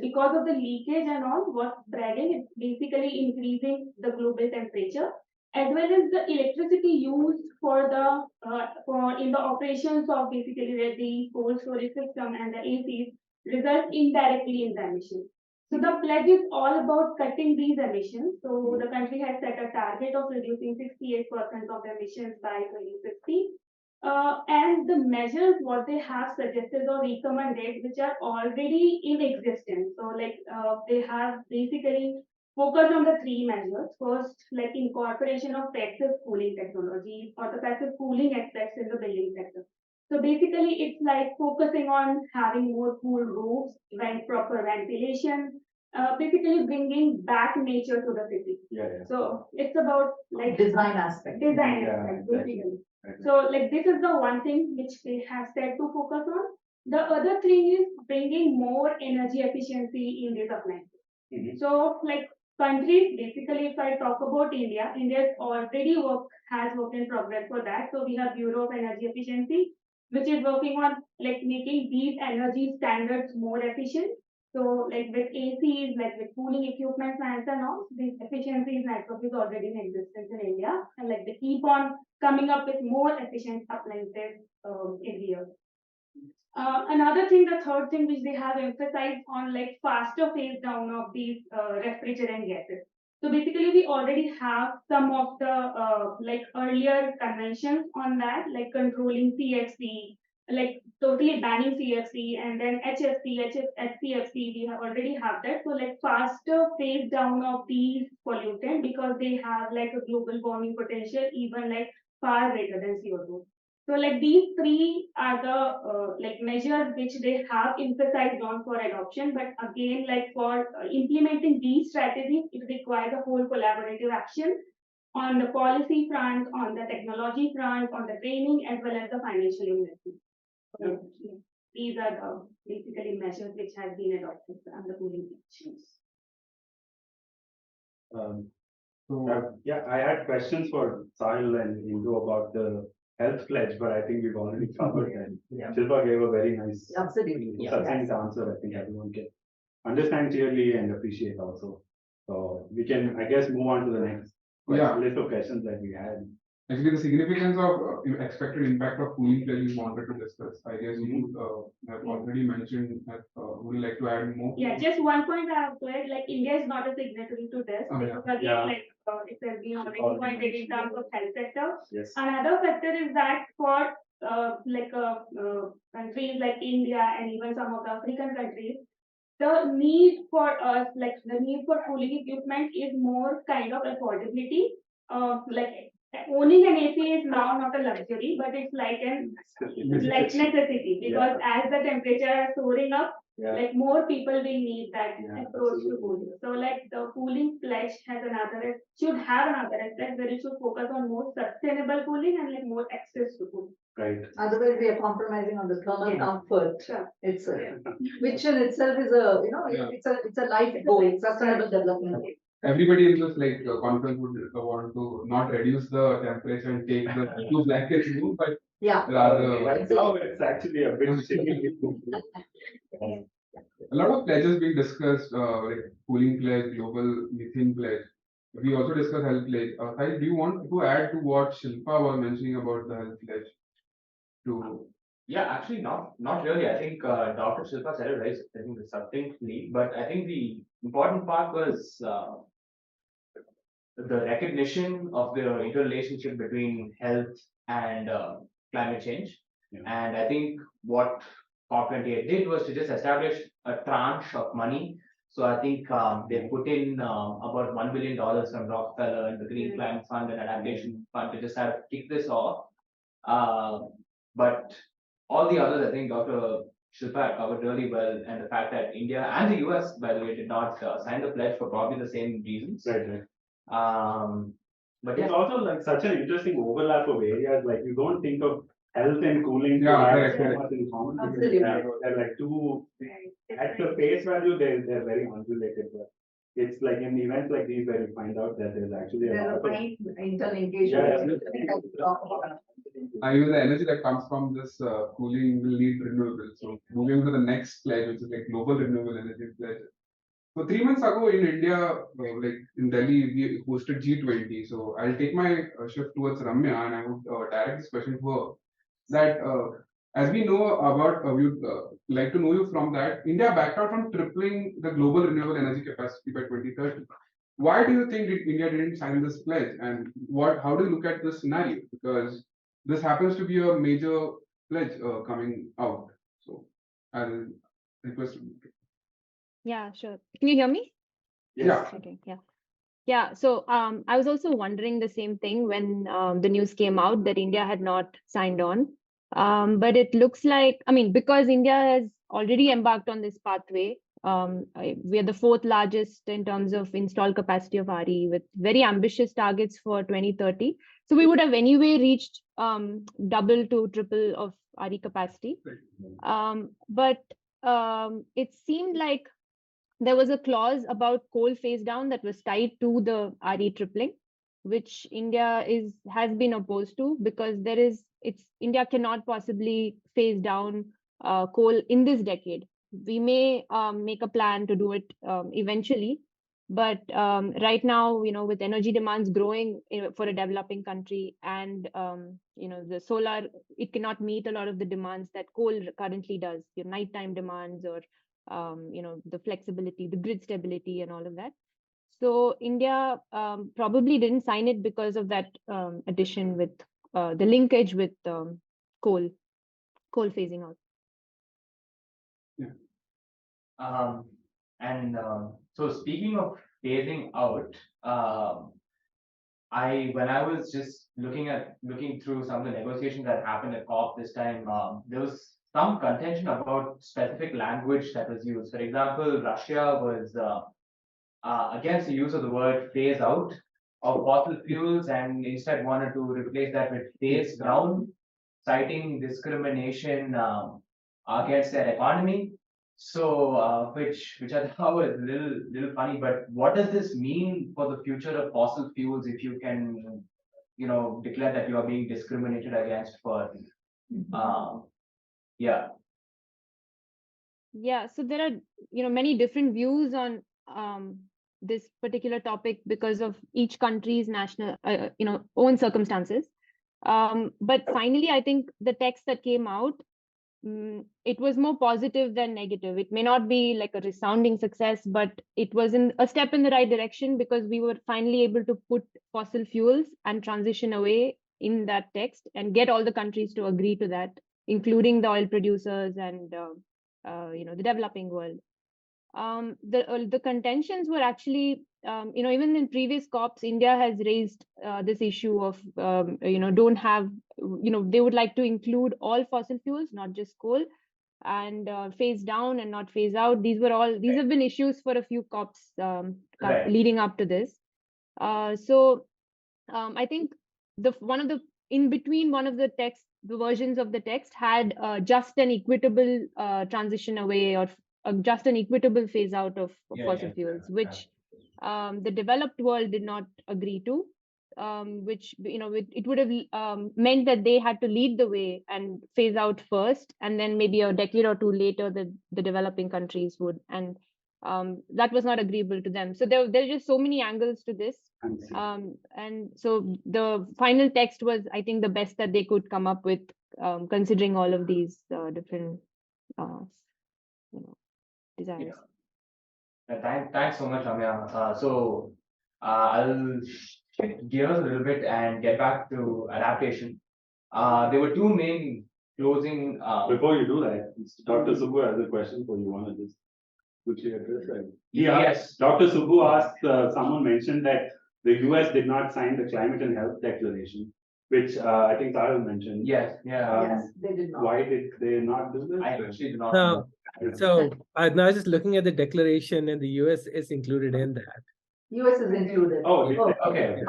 because of the leakage and all, what's spreading, it's basically increasing the global temperature as well as the electricity used for in the operations of basically the cold storage system and the ACs result indirectly in the emissions. So the pledge is all about cutting these emissions. So the country has set a target of reducing 68% of emissions by 2050. And the measures what they have suggested or recommended, which are already in existence. So like they have basically focused on the three measures. First, like incorporation of passive cooling technologies or the passive cooling aspects in the building sector. So basically, it's like focusing on having more cool roofs, proper ventilation, basically bringing back nature to the city. So it's about like Design aspect. Basically. So like this is the one thing which they have said to focus on. The other thing is bringing more energy efficiency in this appliances. So like countries, basically if I talk about India, India's already has work in progress for that. So we have Bureau of Energy Efficiency, which is working on like making these energy standards more efficient. So like with ACs, like with cooling equipment plants and all, these efficiencies network is already in existence in India. And like they keep on coming up with more efficient appliances every year. Another thing, the third thing which they have emphasized on like faster phase down of these refrigerant gases. So basically, we already have some of the like earlier conventions on that, like controlling CFC, like totally banning CFC, and then HFC, HFC, we have already have that. So like faster phase down of these pollutants because they have like a global warming potential, even like far greater than CO2. So like these three are the like measures which they have emphasized on for adoption, but again like for implementing these strategies, it requires a whole collaborative action on the policy front, on the technology front, on the training, as well as the financial investment. So, these are the basically measures which have been adopted under cooling actions. Yeah, I had questions for Sahil and Indu about the health pledge, but I think we've already covered that. Yeah. Shilpa gave a very nice, Absolutely. succinct answer. I think everyone can understand clearly and appreciate also. So we can, I guess, move on to the next Yeah. list of questions that we had. Actually, the significance of expected impact of cooling pledge we wanted to discuss. I guess you have already mentioned that. Would you like to add more? Yeah, just one point I have to add, like India is not a signatory to this. Oh, yeah. Because again, Yeah. like it has been already pointed in terms of health sector. Yes. Another factor is that for countries like India and even some of the African countries, the need for us, like the need for cooling equipment is more kind of affordability. Like owning an AC is now not a luxury, but it's like an like necessity because as the temperature is soaring up, Yeah. like more people will need that Yeah, approach to absolutely. cooling. So like the cooling pledge has another should have another aspect where it should focus on more sustainable cooling and like more access to cooling. Right. Otherwise, we are compromising on the thermal Yeah. comfort Sure. itself, which in itself is a, Yeah. it's a life goal, sustainable development. Everybody in this conference would want to not reduce the temperature and take the two blankets room, but Yeah. rather Right now, it's actually a bit chilly. a lot of pledges being discussed, like cooling pledge, global methane pledge. We also discussed health pledge. Sai, do you want to add to what Shilpa was mentioning about the health pledge? Yeah, actually not really. I think Dr. Shilpa said it very, I think, succinctly, but I think the important part was the recognition of the interrelationship between health and climate change. Yeah. And I think what COP28 did was to just establish a tranche of money. So I think they put in about $1 billion from Rockefeller and the Green Climate Fund and Adaptation Fund to just have kick this off. But all the others, I think Dr. Shilpa covered really well, and the fact that India and the US, by the way, did not sign the pledge for probably the same reasons. Right. But It's yeah, also like such an interesting overlap of areas, like you don't think of health and cooling to Yeah, have correct, so correct. much in common. because Absolutely. They're like two, at the face value, they're very unrelated, but it's like in events like these where you find out that there's actually a There's lot a of. fine interlinkage. Yeah, I mean, the energy that comes from this cooling will need renewables. So moving to the next pledge, which is like global renewable energy pledge. So 3 months ago in India, like in Delhi, we hosted G20. So I'll take my shift towards Ramya, and I would direct this question to her. That as we know about, we would like to know you from that. India backed out from tripling the global renewable energy capacity by 2030. Why do you think India didn't sign this pledge, and how do you look at this scenario? Because this happens to be a major pledge coming out. So I'll request. Yeah, sure. Can you hear me? Yeah. Okay, yeah. Yeah, so I was also wondering the same thing when the news came out that India had not signed on. But it looks like, I mean, because India has already embarked on this pathway, we are the fourth largest in terms of installed capacity of RE with very ambitious targets for 2030. So we would have anyway reached double to triple of RE capacity. But it seemed like there was a clause about coal phase down that was tied to the RE tripling, which India has been opposed to because India cannot possibly phase down coal in this decade. We may make a plan to do it eventually, but right now, with energy demands growing for a developing country and the solar, it cannot meet a lot of the demands that coal currently does, your nighttime demands or the flexibility, the grid stability and all of that. So India probably didn't sign it because of that addition with the linkage with coal phasing out. Um, so speaking of phasing out, when I was just looking through some of the negotiations that happened at COP this time, there was some contention about specific language that was used. For example, Russia was against the use of the word phase out of fossil fuels and instead wanted to replace that with phase down, citing discrimination against their economy. So, which I thought was a little funny. But what does this mean for the future of fossil fuels if you can, declare that you are being discriminated against for, yeah. Yeah, so there are many different views on this particular topic because of each country's national own circumstances. But finally, I think the text that came out, it was more positive than negative. It may not be like a resounding success, but it was a step in the right direction because we were finally able to put fossil fuels and transition away in that text and get all the countries to agree to that, including the oil producers and the developing world. The contentions were actually, even in previous COPs, India has raised this issue of, don't have, they would like to include all fossil fuels, not just coal, and phase down and not phase out. These have been issues for a few COPs Right. leading up to this. So I think in between one of the versions of the text had just an equitable transition away or just an equitable phase out of fossil fuels, which the developed world did not agree to, which it would have meant that they had to lead the way and phase out first, and then maybe a decade or two later the developing countries would, and that was not agreeable to them. So there are just so many angles to this. And so the final text was, I think, the best that they could come up with, considering all of these different desires. Thanks so much, Ramya. I'll shift gears a little bit and get back to adaptation. There were two main closing. Before you do that, Dr. Subbu has a question for you. Want to just quickly address that? Yes. Dr. Subbu asked, someone mentioned that the US did not sign the Climate and Health Declaration, which I think Sahil mentioned. Yes. Yeah. Yes, they did not. Why did they not do this? I actually do not. No. So now just looking at the declaration, and the US is included in that. US is included. Oh, Okay.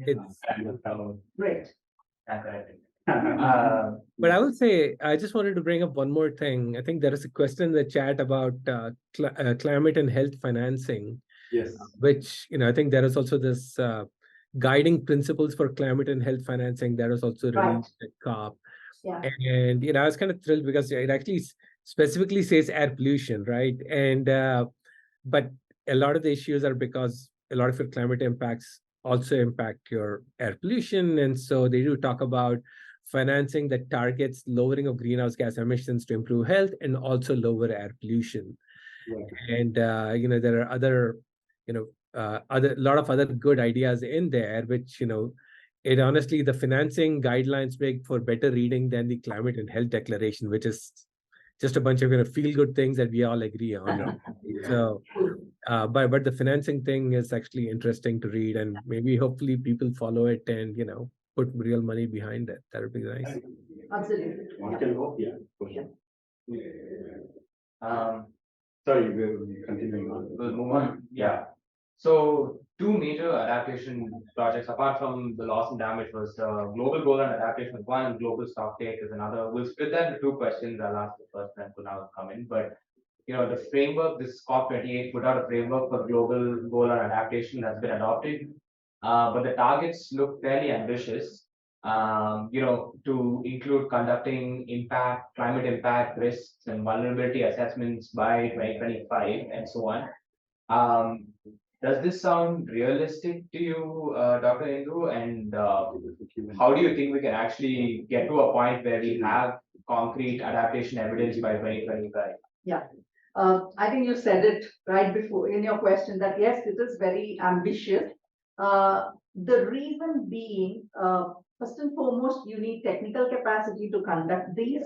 It's Great. But I would say, I just wanted to bring up one more thing. I think there is a question in the chat about climate and health financing. Yes. Which, I think there is also this guiding principles for climate and health financing that was also released at COP. Yeah. And, I was kind of thrilled because it actually specifically says air pollution, right? And, but a lot of the issues are because a lot of your climate impacts also impact your air pollution. And so they do talk about financing that targets lowering of greenhouse gas emissions to improve health and also lower air pollution. Yeah. And, there are other, a lot of other good ideas in there, which, it honestly, the financing guidelines make for better reading than the Climate and Health Declaration, which is just a bunch of feel-good things that we all agree on. So, but the financing thing is actually interesting to read, and maybe hopefully people follow it and put real money behind it. That would be nice. Absolutely. One can hope, yeah. For sure. Sorry, we're continuing on. We'll move on. Yeah. So two major adaptation projects, apart from the loss and damage, was global goal and adaptation is one, and global stocktake is another. We'll split that into two questions. I'll ask the first, and Kunal will come in. But the framework, this COP28 put out a framework for global goal and adaptation that's been adopted. But the targets look fairly ambitious. To include conducting climate impact risks and vulnerability assessments by 2025 and so on. Does this sound realistic to you, Dr. Indu? And how do you think we can actually get to a point where we have concrete adaptation evidence by 2025? Yeah. I think you said it right before in your question that yes, it is very ambitious. The reason being, first and foremost, you need technical capacity to conduct these,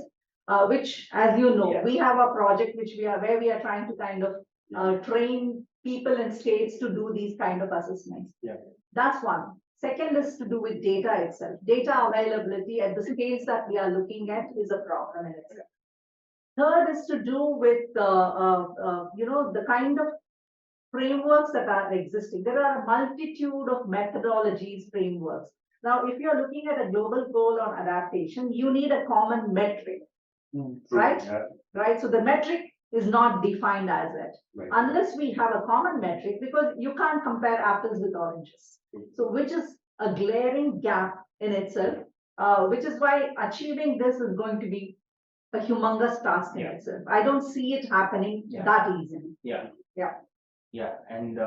which, as you know, Yes. we have a project where we are trying to kind of train people in states to do these kind of assessments. Yeah. That's one. Second is to do with data itself. Data availability at the scales that we are looking at is a problem in itself. Third is to do with, the kind of frameworks that are existing. There are a multitude of methodologies, frameworks. Now, if you're looking at a global goal on adaptation, you need a common metric, right? Yeah. Right? So the metric is not defined as it, Right. unless we have a common metric, because you can't compare apples with oranges. So which is a glaring gap in itself, which is why achieving this is going to be a humongous task in Yeah. itself. I don't see it happening Yeah. that easily. Yeah, and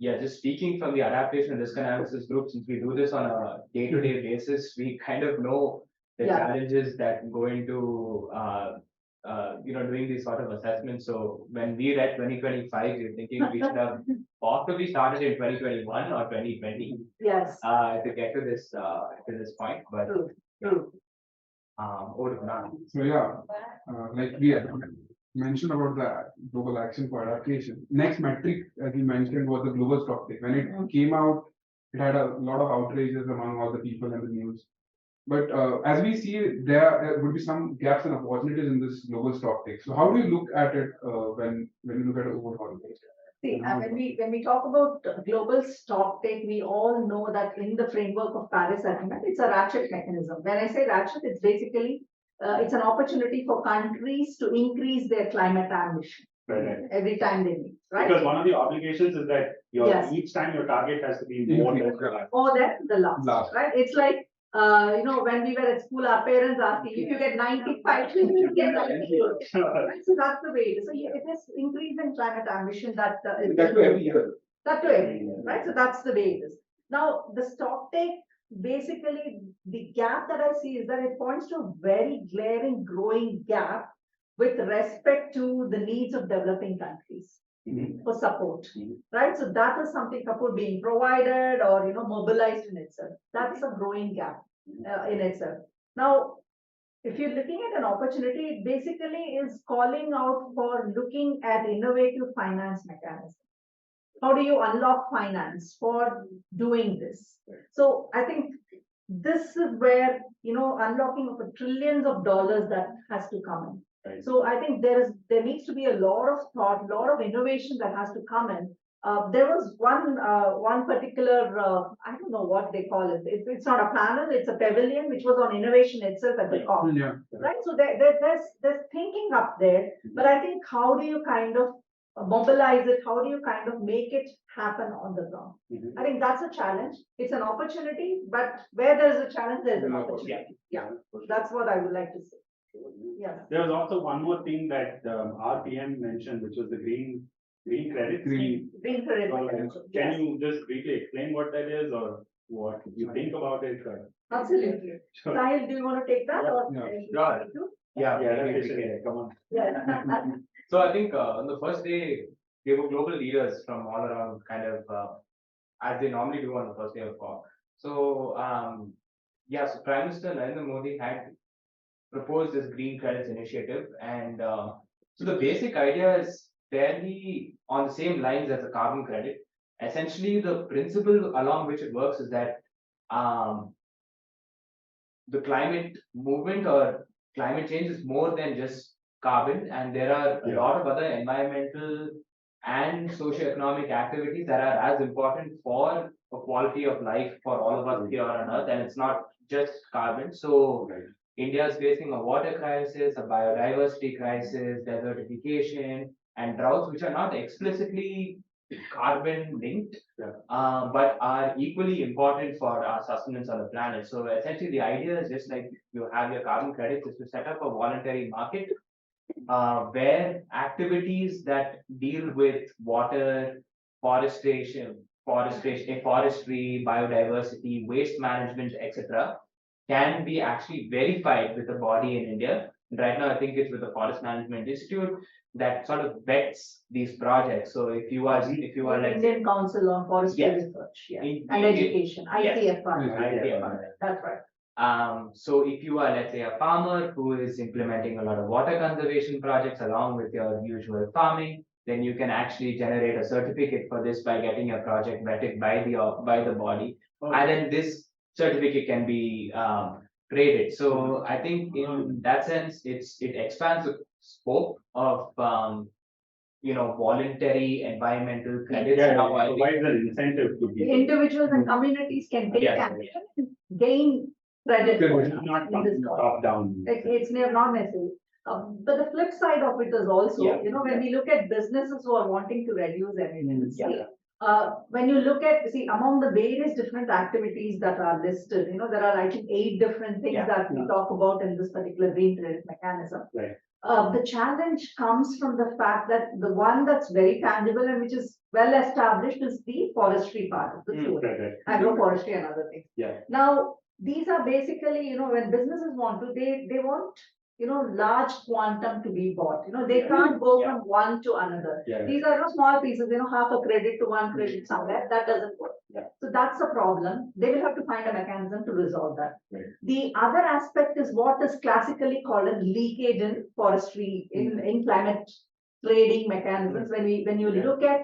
just speaking from the adaptation risk analysis group, since we do this on a day-to-day basis, we kind of know the Yeah. challenges that go into doing these sort of assessments. So when we read 2025, we're thinking we should have possibly started in 2021 or 2020 Yes, to get to this point. But true. over to Kunal. So yeah, like we had mentioned about the global action for adaptation. Next metric, as you mentioned, was the global stock take. When it came out, it had a lot of outrages among all the people in the news. But as we see, there would be some gaps and opportunities in this global stock take. So how do you look at it when you look at it overall? See, when we talk about global stock take, we all know that in the framework of Paris Agreement, it's a ratchet mechanism. When I say ratchet, it's basically it's an opportunity for countries to increase their climate ambition Right. every time they meet, right? Because one of the obligations is that Yes. each time your target has to be more than the last. More than the last, Last. right? It's like, when we were at school, our parents asking, if you get 95, you get 98. Right? So that's the way it is. So yeah, it is increase in climate ambition that is. That too every year. That way, right? So that's the way it is. Now, the stock take, basically, the gap that I see is that it points to a very glaring growing gap with respect to the needs of developing countries for support, right? So that is something support being provided or, mobilized in itself. That's a growing gap in itself. Now, if you're looking at an opportunity, it basically is calling out for looking at innovative finance mechanisms. How do you unlock finance for doing this? So I think this is where, unlocking of trillions of dollars that has to come in. Right. So I think there needs to be a lot of thought, lot of innovation that has to come in. There was one particular, I don't know what they call it. It's not a panel, it's a pavilion, which was on innovation itself at the COP. Yeah. Right, so there's thinking up there, but I think how do you kind of mobilize it? How do you kind of make it happen on the ground? I think that's a challenge. It's an opportunity, but where there's a challenge, there's an opportunity. Yeah, that's what I would like to say. Yeah. There was also one more thing that our PM mentioned, which was the green credit scheme. Green credit. Can you just briefly explain what that is or what you think about it? Absolutely. Sure. Sahil, do you want to take that or? Yeah. Yeah, Yeah, maybe we that's can. it. Come on. Yeah. So I think on the first day, there were global leaders from all around, kind of as they normally do on the first day of COP. So so Prime Minister Narendra Modi had proposed this Green Credits Initiative, and so the basic idea is fairly on the same lines as a carbon credit. Essentially, the principle along which it works is that the climate movement or climate change is more than just carbon, and there are a lot of other environmental and socioeconomic activities that are as important for a quality of life for all of us here on Earth, and it's not just carbon. So India is facing a water crisis, a biodiversity crisis, desertification, and droughts, which are not explicitly carbon linked, but are equally important for our sustenance on the planet. So essentially, the idea is just like you have your carbon credits, is to set up a voluntary market where activities that deal with water, forestry, biodiversity, waste management, etc., can be actually verified with a body in India And right now, I think it's with the Forest Management Institute that sort of vets these projects. So if you are, let's say, Indian Council on Forestry Yes. Research, yeah, In- and in- Education, yes. ICFR, ICFR. that's right. So if you are, let's say, a farmer who is implementing a lot of water conservation projects along with your usual farming, then you can actually generate a certificate for this by getting your project vetted by the body, and then this certificate can be traded. So I think in that sense, it expands the scope of voluntary environmental credits. Now, I think- provides an incentive to The people. individuals and communities can take Yes. action, and gain credit for It's it. not in this cause. top down. It's not necessary. But the flip side of it is also, Yeah. when we look at businesses who are wanting to reduce emissions. Yeah. When you look at, among the various different activities that are listed, there are, I think, 8 different things Yeah. that we talk about in this particular green credit mechanism. Right. The challenge comes from the fact that the one that's very tangible and which is well established is the forestry part of the story, Correct. agroforestry and other things. Yeah. Now, these are basically, when businesses want to, they want, large quantum to be bought, they Yeah. can't go Yeah. from one to another. Yeah. These are small pieces, half a credit to one credit somewhere, that doesn't work. Yeah. So that's a problem. They will have to find a mechanism to resolve that. Right. The other aspect is what is classically called a leakage in forestry, in climate trading mechanisms. When you Yeah. look at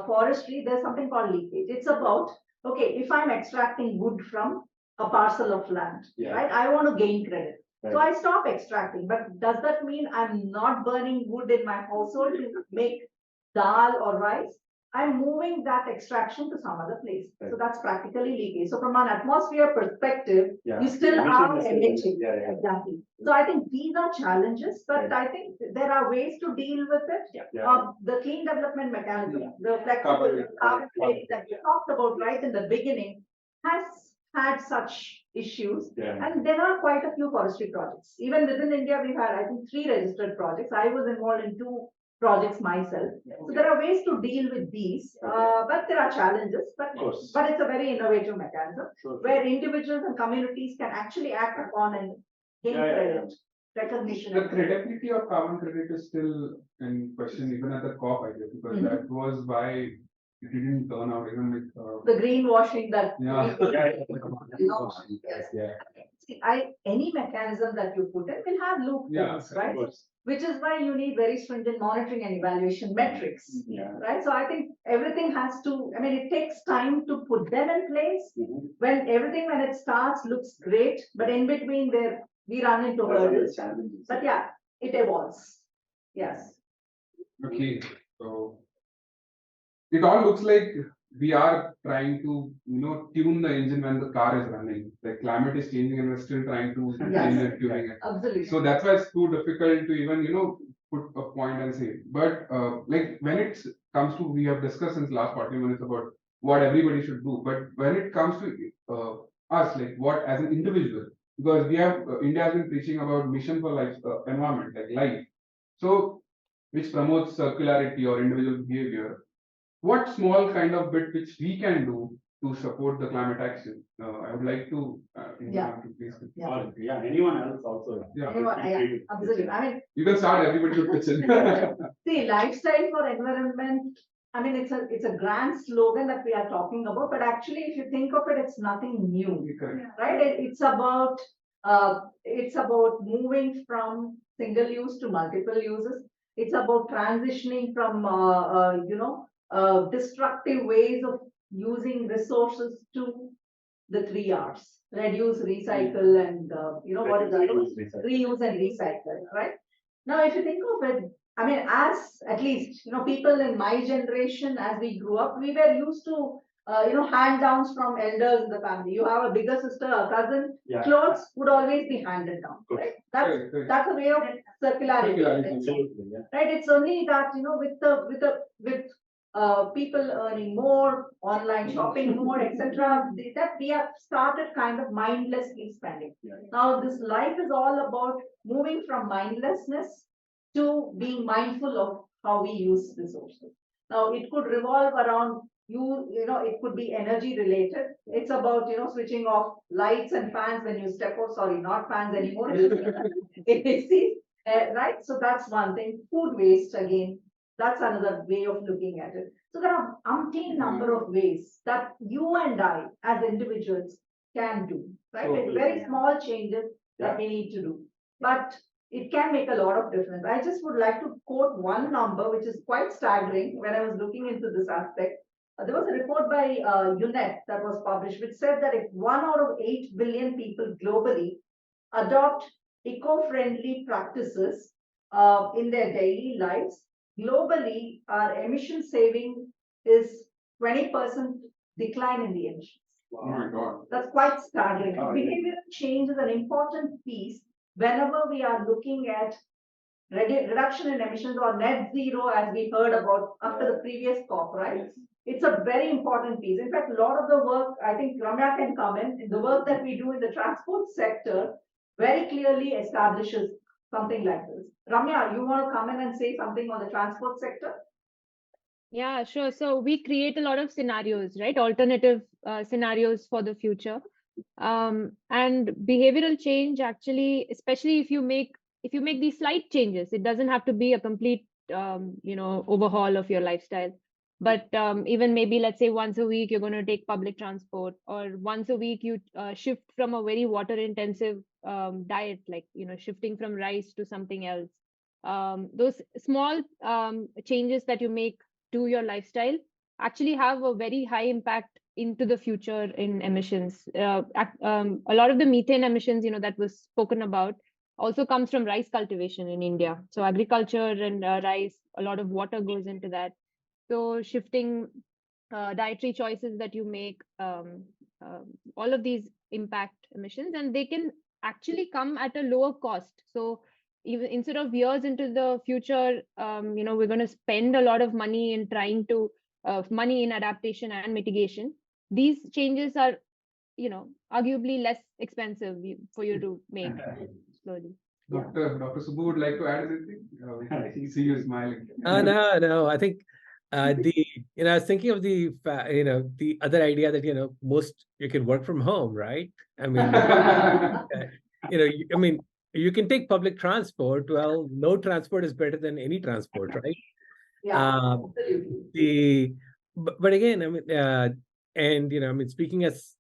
forestry, there's something called leakage. It's about, okay, if I'm extracting wood from a parcel of land, Yeah. right? I want to gain credit. So Right. I stop extracting, but does that mean I'm not burning wood in my household to make dal or rice? I'm moving that extraction to some other place. So Right. that's practically leakage. So from an atmosphere perspective, Yeah. you still Emission are is still- emitting. Yeah. Exactly. So I think these are challenges, but Right. I think there are ways to deal with it. Yeah. The clean development mechanism, the flexible carbon credit that you talked about right in the beginning has had such issues. Yeah. And there are quite a few forestry projects. Even within India, we've had, I think, 3 registered projects. I was involved in 2 projects myself. So there are ways to deal with these, but there are challenges, Of course. but it's a very innovative mechanism Sure. where individuals and communities can actually act upon and gain Yeah. credit, recognition. The credibility of carbon credit is still in question even at the COP, I guess, because Mhm. that was why it didn't turn out even with. The greenwashing that. Yeah. No, yes. Yeah. See, any mechanism that you put in will have loopholes, Yeah, Of right? course. Which is why you need very stringent monitoring and evaluation metrics, Yeah. right? So I think everything has to, it takes time to put them in place. Mhm. When it starts, looks great, but in between there, we run into hurdles. Challenges. But yeah, it evolves. Yes. Okay, so it all looks like we are trying to, tune the engine when the car is running. Like climate is changing and we're still trying to Yes. change and tuning it. Absolutely. So that's why it's too difficult to even, put a point and say. But like when it comes to, we have discussed since last 40 minutes about what everybody should do. But when it comes to us, like what as an individual, because we have India has been preaching about mission for life, environment, like life. So which promotes circularity or individual behavior. What small kind of bit which we can do to support the climate action? I would like to. Yeah. To please. Yeah. Or, yeah, anyone else also. Yeah. Anyone, Feel yeah, free to- absolutely. You can start everybody to pitch in. See, lifestyle for environment, it's a grand slogan that we are talking about, but actually, if you think of it, it's nothing new, Correct. right? It's about moving from single use to multiple uses. It's about transitioning from, destructive ways of using resources to the 3 Rs: reduce, recycle, and, what is that? Reuse and recycle, right? Now, if you think of it, as at least, people in my generation, as we grew up, we were used to, hand downs from elders in the family. You have a bigger sister, a cousin, Yeah. clothes would always be handed down, Course. right? Correct. That's a way of circularity. Circularity. Absolutely, yeah. Right, it's only that, with people earning more, online shopping more, etc., that we have started kind of mindlessly spending. Yeah. Now, this life is all about moving from mindlessness to being mindful of how we use resources. it could revolve around it could be energy related. It's about, switching off lights and fans when you step out. Sorry, not fans anymore. AC, right? So that's one thing. Food waste again. That's another way of looking at it. So there are umpteen number of ways that you and I as individuals can do, right? Like Totally. very small changes that we need to do. But it can make a lot of difference. I just would like to quote one number, which is quite staggering when I was looking into this aspect. There was a report by UNEP that was published, which said that if 1 out of 8 billion people globally adopt eco-friendly practices in their daily lives, globally, our emission saving is 20% decline in the emissions. Oh my God. That's quite staggering. Oh, yeah. Behavioral change is an important piece whenever we are looking at reduction in emissions or net zero, as we heard about after the previous COP, right? Yes. It's a very important piece. In fact, a lot of the work, I think Ramya can comment, the work that we do in the transport sector very clearly establishes something like this. Ramya, you want to come in and say something on the transport sector? Yeah, sure. So we create a lot of scenarios, right? Alternative scenarios for the future. And behavioral change actually, especially if you make these slight changes, it doesn't have to be a complete overhaul of your lifestyle. But even maybe, let's say, once a week you're going to take public transport, or once a week you shift from a very water intensive diet, like shifting from rice to something else. Those small changes that you make to your lifestyle actually have a very high impact into the future in emissions. A lot of the methane emissions, that was spoken about, also comes from rice cultivation in India. So agriculture and rice, a lot of water goes into that. So shifting dietary choices that you make, all of these impact emissions, and they can actually come at a lower cost. So even instead of years into the future, we're going to spend a lot of money in trying to money in adaptation and mitigation. These changes are, arguably less expensive for you to make slowly. Dr. Subbu would like to add anything? I see you smiling. No, I think I was thinking of the other idea that most you can work from home, right? I mean, you can take public transport. Well, no transport is better than any transport, right? Yeah, absolutely. But again, speaking as,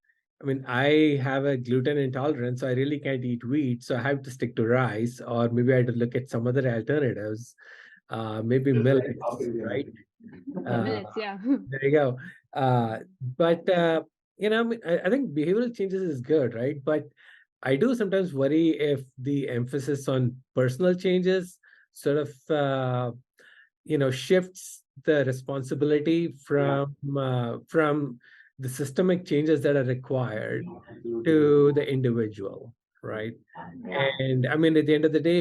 I have a gluten intolerance, so I really can't eat wheat, so I have to stick to rice, or maybe I had to look at some other alternatives, maybe Just milk, like South India. right? Millets, yeah. There you go. But I think behavioral changes is good, right? But I do sometimes worry if the emphasis on personal changes sort of shifts the responsibility from the systemic changes that are required to the individual, right? Yeah. And at the end of the day,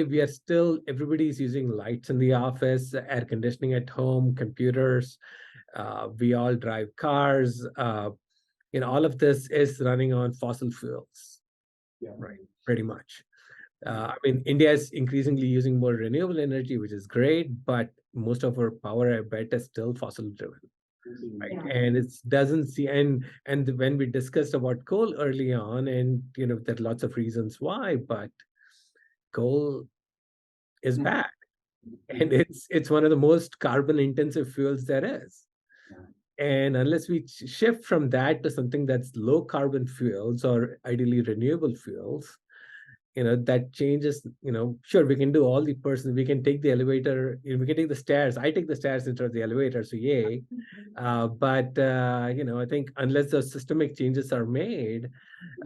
everybody's using lights in the office, air conditioning at home, computers. We all drive cars. All of this is running on fossil fuels, right? Pretty much. India is increasingly using more renewable energy, which is great, but most of our power, I bet, is still fossil driven. Right. Yeah. And it doesn't see, and when we discussed about coal early on, and there are lots of reasons why, but coal is bad, and it's one of the most carbon intensive fuels there is. And unless we shift from that to something that's low carbon fuels, or ideally renewable fuels, that changes. Sure, we can do all the we can take the elevator, we can take the stairs. I take the stairs instead of the elevator, so yay. But I think unless those systemic changes are made,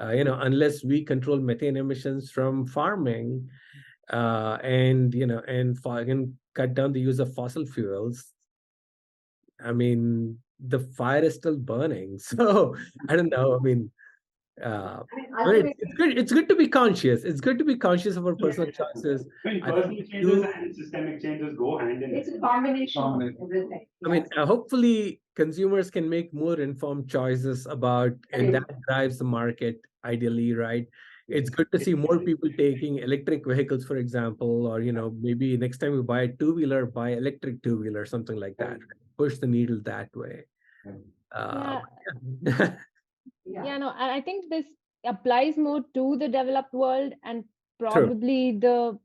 unless we control methane emissions from farming, and cut down the use of fossil fuels, the fire is still burning. So I don't know. It's good to be conscious. It's good to be conscious of our personal choices. Personal changes and systemic changes go hand in hand. It's a combination of everything. Hopefully consumers can make more informed choices about, and that drives the market ideally, right? it's good to see more people taking electric vehicles, for example, or maybe next time you buy a two-wheeler, buy electric two-wheeler, something like that. Push the needle that way. Yeah. Yeah. Yeah, no, and I think this applies more to the developed world and True. probably the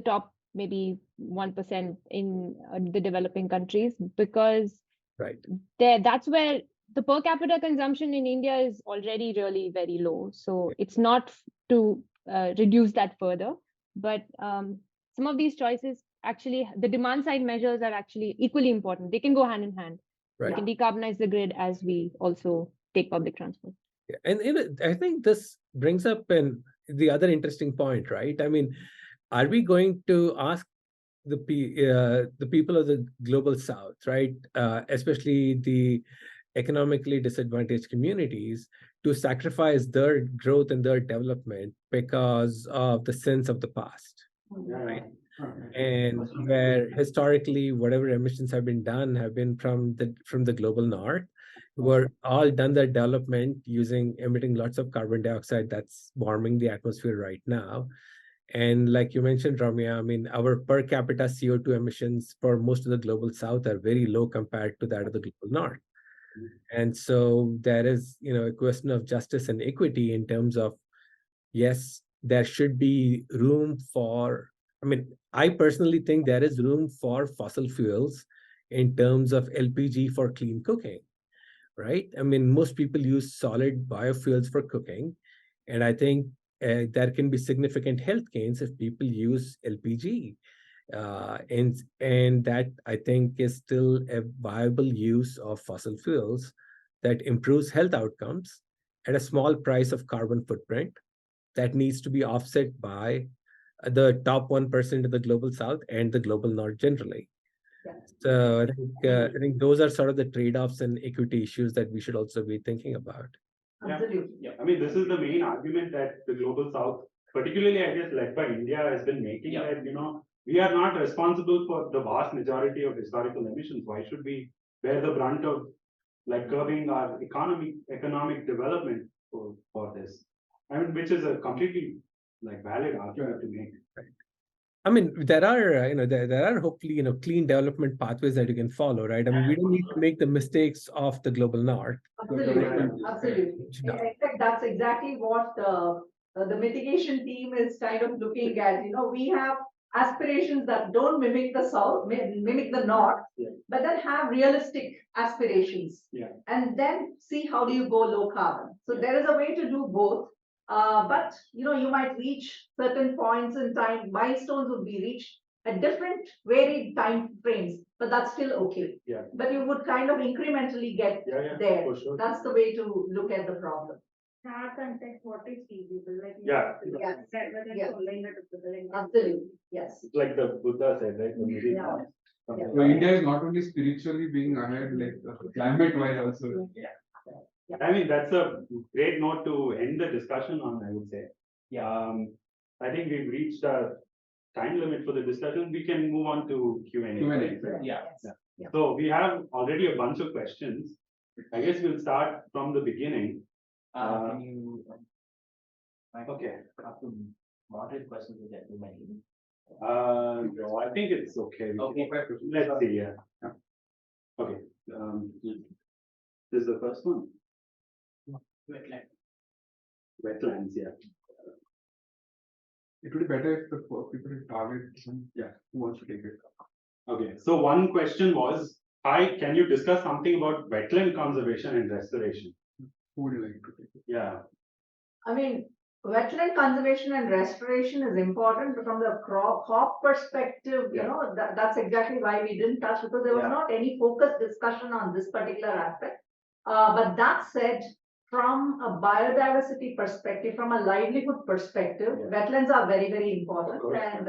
top maybe 1% in the developing countries, because Right. that's where the per capita consumption in India is already really very low. So it's not to reduce that further, but some of these choices actually, the demand side measures are actually equally important. They can go hand in hand. We Right. can decarbonize the grid as we also take public transport. Yeah. And I think this brings up the other interesting point, right? I mean, are we going to ask the people of the global south, right, especially the economically disadvantaged communities, to sacrifice their growth and their development because of the sins of the past? Right. And where historically whatever emissions have been done have been from the global north, who are all done their development using emitting lots of carbon dioxide that's warming the atmosphere right now. And like you mentioned, Ramya, I mean, our per capita CO2 emissions for most of the global south are very low compared to that of the global north. And so there is, a question of justice and equity in terms of, yes, there should be room for, I mean, I personally think there is room for fossil fuels in terms of LPG for clean cooking, right? I mean, most people use solid biofuels for cooking. And I think there can be significant health gains if people use LPG. And that, I think, is still a viable use of fossil fuels that improves health outcomes at a small price of carbon footprint that needs to be offset by the top 1% of the global south and the global north generally. So I think those are sort of the trade-offs and equity issues that we should also be thinking about. Absolutely. Yeah, I mean, this is the main argument that the global south, particularly I guess led by India, has been making, that we are not responsible for the vast majority of historical emissions. Why should we bear the brunt of curbing our economic development for this? I mean, which is a completely valid argument to make. I mean, there are there are hopefully clean development pathways that you can follow, right? I mean, we don't need to make the mistakes of the global north. Absolutely. In fact, that's exactly what the mitigation team is kind of looking at. We have aspirations that don't mimic the south, mimic the north, but then have realistic aspirations. And then see how do you go low carbon. So there is a way to do both. But you might reach certain points in time, milestones would be reached at different varied time frames, but that's still okay. But you would kind of incrementally get there. For sure. That's the way to look at the problem. Our context, what is feasible? Absolutely, yes. It's like the Buddha said, right? The middle path. So India is not only spiritually being ahead, climate-wise also. I mean, that's a great note to end the discussion on, I would say. I think we've reached a time limit for the discussion. We can move on to Q&A. So we have already a bunch of questions. I guess we'll start from the beginning. Can you? Okay. Have to moderate questions with that too many. No, I think it's okay. Okay. Let's see. Okay. This is the first one. Wetlands, yeah. It would be better if the people target who wants to take it. Okay, so one question was, hi, can you discuss something about wetland conservation and restoration? Who would you like to take it? Yeah. I mean, wetland conservation and restoration is important from the COP perspective. That's exactly why we didn't touch, because there was not any focused discussion on this particular aspect. But that said, from a biodiversity perspective, from a livelihood perspective, wetlands are very, very important. And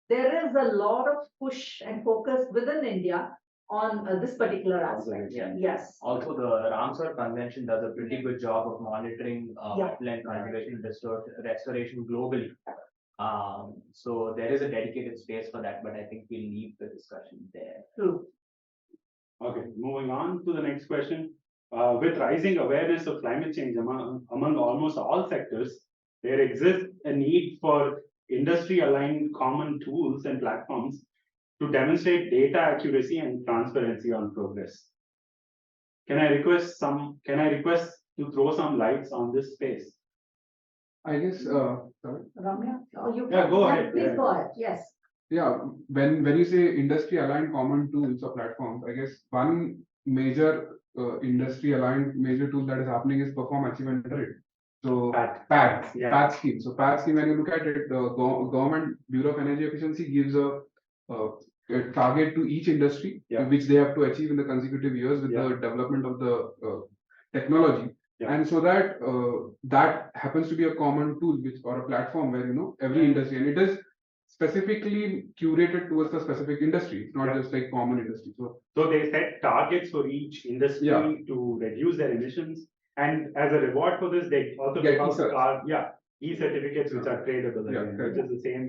there is a lot of push and focus within India on this particular aspect. Yes. Also, the Ramsar Convention does a pretty good job of monitoring wetland conservation and restoration globally. So there is a dedicated space for that, but I think we'll leave the discussion there. True. Okay, moving on to the next question. With rising awareness of climate change among almost all sectors, there exists a need for industry-aligned common tools and platforms to demonstrate data accuracy and transparency on progress. Can I request to throw some lights on this space? I guess, sorry. Ramya? Yeah, go ahead. Please Yeah. go ahead, yes. Yeah, when you say industry aligned common tools or platforms, I guess one major industry aligned major tool that is happening is perform achievement rate. So PAT, Yeah. PAT scheme. So PAT scheme, when you look at it, the Government Bureau of Energy Efficiency gives a target to each industry, Yeah. which they have to achieve in the consecutive years with Yeah. the development of the technology. Yeah. And so that that happens to be a common tool, which or a platform where every Yeah. industry, and it is specifically curated towards a specific industry. It's not Yeah. just like common industry. So they set targets for each industry Yeah. to reduce their emissions, and as a reward for this, they also Get give out e-certs. e-certificates which are tradable Yeah, again, correct. which is the same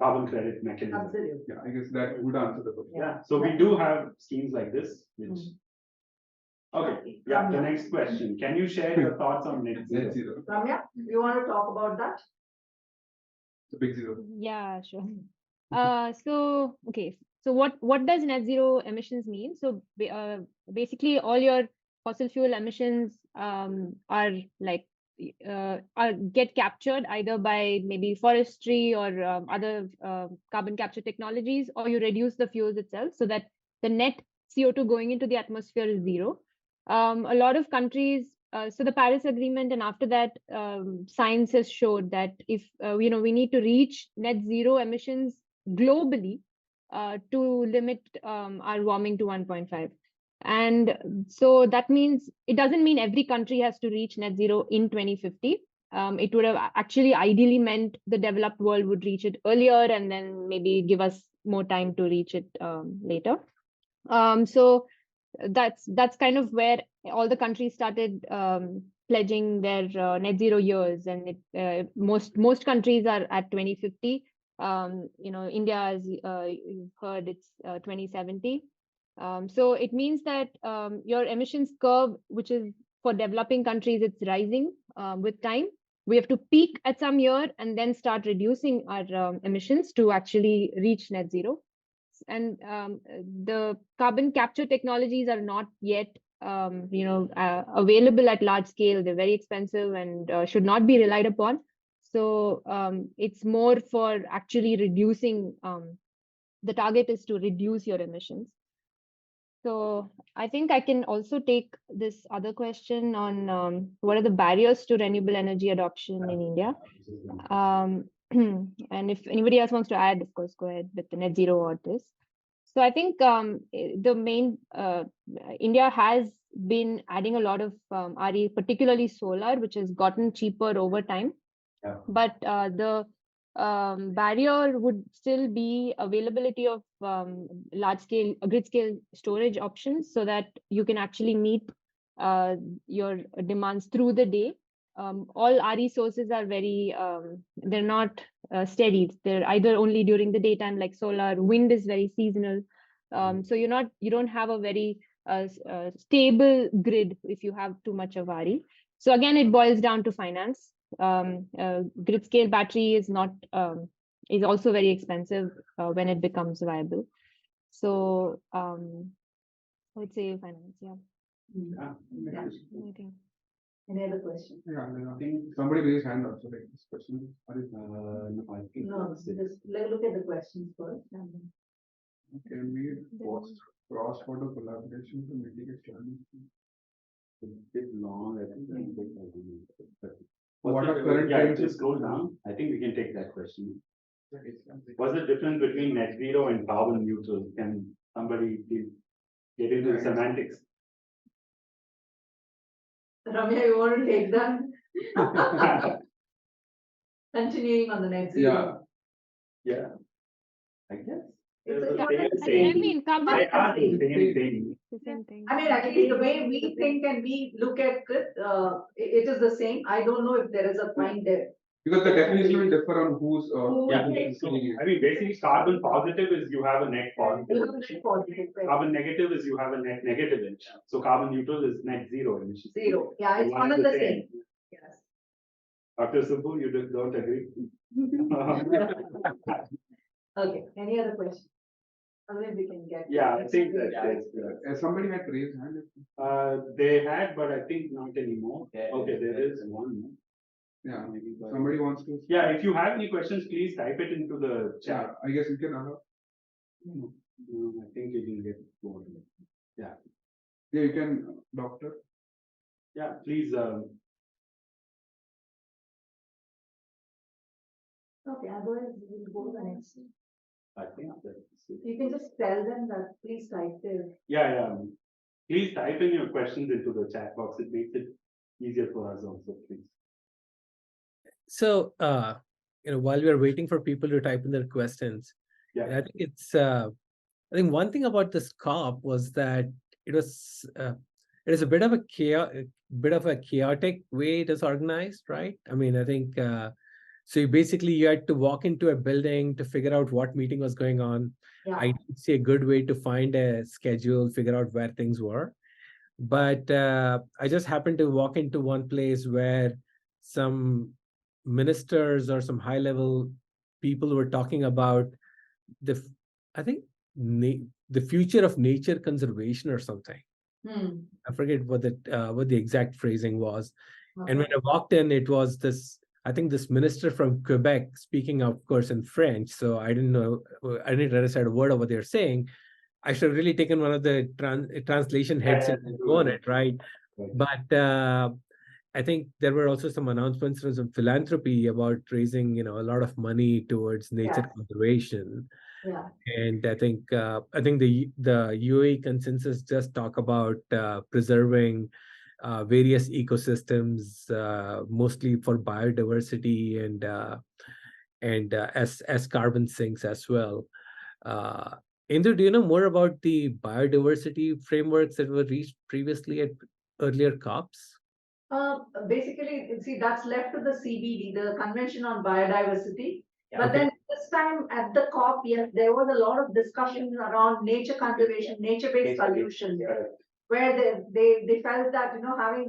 carbon credit mechanism. Absolutely. Yeah, I guess that would answer the question. Yeah, so we do have schemes like this, which. Mm. Okay, yeah, the next question. Can you share your thoughts on net zero? Net zero. Ramya, you want to talk about that? It's a big zero. Yeah, sure. So okay, so what does net zero emissions mean? So basically, all your fossil fuel emissions are like are get captured either by maybe forestry or other carbon capture technologies, or you reduce the fuels itself so that the net CO2 going into the atmosphere is zero. A lot of countries, so the Paris Agreement, and after that, science has showed that if we need to reach net zero emissions globally to limit our warming to 1.5. And so that means it doesn't mean every country has to reach net zero in 2050. It would have actually ideally meant the developed world would reach it earlier and then maybe give us more time to reach it later. So that's kind of where all the countries started pledging their net zero years, and most countries are at 2050. India, as you've heard, it's 2070. So it means that your emissions curve, which is for developing countries, it's rising with time. We have to peak at some year and then start reducing our emissions to actually reach net zero. And the carbon capture technologies are not yet available at large scale. They're very expensive and should not be relied upon. So it's more for actually reducing, the target is to reduce your emissions. So I think I can also take this other question on what are the barriers to renewable energy adoption in India. And if anybody else wants to add, of course, go ahead with the net zero or this. So I think the main India has been adding a lot of RE, particularly solar, which has gotten cheaper over time. Yeah. But the barrier would still be availability of large scale, grid scale storage options, so that you can actually meet your demands through the day. All RE sources are very, they're not steady. They're either only during the daytime, like solar. Wind is very seasonal. So you don't have a very stable grid if you have too much of RE. So again, it boils down to finance. Grid scale battery is not is also very expensive when it becomes viable. So I would say finance, yeah. Yeah. I think. Any other question? Yeah, I think somebody raised hand up, so take this question. No, I think No, that's it. just look at the questions first. And then- Can we cross-border collaboration to mitigate challenges? A bit long, I think. What are current Yeah, trends? just scroll down. I think we can take that question. What's the difference between net zero and carbon neutral? Can somebody please get into the semantics? Ramya, you want to take that? Continuing on the net zero. Yeah. I guess. It's There's a- a same I thing. mean, carbon They is are the the same thing. same thing. I mean, actually, the way we think and we look at it, it is the same. I don't know if there is a point there. Because the definition will differ on who's Yeah. who's considering it. I mean, basically, carbon positive is you have a net positive. You have a net positive, right? Carbon negative is you have a net negative emission. So carbon neutral is net zero emission. Zero. Yeah, it's One one and and the the same. same. Yes. Dr. Subbu, you don't agree? Okay, any other question? Otherwise we can get. Yeah, I think that Somebody had raised hand. they had, but I think not anymore. Yeah. Okay, there is one more. Yeah, Maybe, but- somebody wants to. Yeah, if you have any questions, please type it into the Yeah, chat. I guess you can allow. I think you will get bored. Yeah, you can, doctor. Yeah, please, Okay, otherwise we'll go to the next. I think that's it. You can just tell them that please type their. Yeah. Please type in your questions into the chat box. It makes it easier for us also, please. So, while we are waiting for people to type in their questions, Yeah. I think I think one thing about this COP was that it is a bit of a chaotic way it is organized, right? I mean, I think so. You had to walk into a building to figure out what meeting was going on. Yeah. I didn't see a good way to find a schedule, figure out where things were. But I just happened to walk into one place where some ministers or some high-level people were talking about I think the future of nature conservation or something. I forget what the exact phrasing was. And when I walked in, it was this minister from Quebec speaking, of course, in French. So I didn't understand a word of what they're saying. I should have really taken one of the translation headsets and go on it, right? But I think there were also some announcements from some philanthropy about raising, a lot of money towards nature conservation. Yeah. And I think the UAE consensus just talk about preserving various ecosystems, mostly for biodiversity and as carbon sinks as well. Inder, do you know more about the biodiversity frameworks that were reached previously at earlier COPs? Basically, see, that's left to the CBD, the Convention on Biodiversity. But then this time at the COP, yes, there was a lot of discussion around nature conservation, nature-based solutions, where they felt that,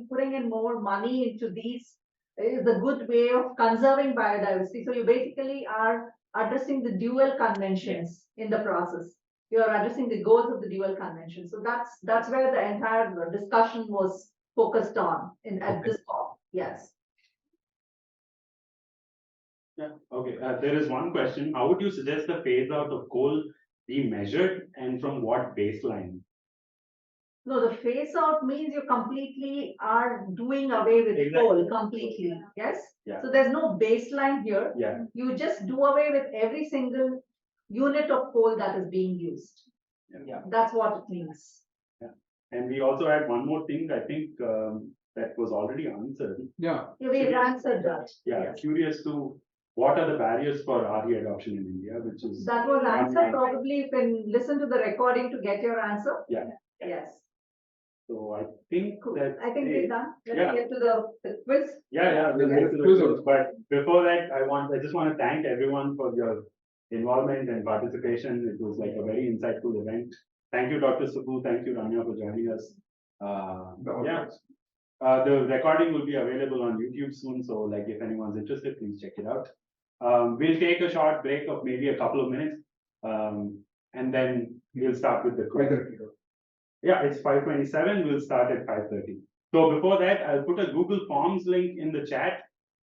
putting in more money into these is a good way of conserving biodiversity. So you basically are addressing the dual conventions in the process. You are addressing the goals of the dual convention. So that's where the entire discussion was focused on at this COP. Yes. Yeah, okay. There is one question. How would you suggest the phase out of coal be measured and from what baseline? No, the phase out means you completely are doing away with coal completely. Yes. Yeah. So there's no baseline here. Yeah. You just do away with every single unit of coal that is being used. Yeah. That's what it means. Yeah. And we also had one more thing, I think, that was already answered. Yeah. We've answered that. Yeah. Yes. Curious to what are the barriers for RE adoption in India, which is that was answered. Probably you can listen to the recording to get your answer. Yeah. Yes. So I think that I think we're done. Let's Yeah. get to the quiz. Yeah, we'll get to the quiz. But before that, I just want to thank everyone for your involvement and participation. It was like a very insightful event. Thank you, Dr. Subbu. Thank you, Ramya, for joining us. The recording will be available on YouTube soon. So like if anyone's interested, please check it out. We'll take a short break of maybe a couple of minutes. And then we'll start with the quiz. Yeah, it's 5:27. We'll start at 5:30. So before that, I'll put a Google Forms link in the chat.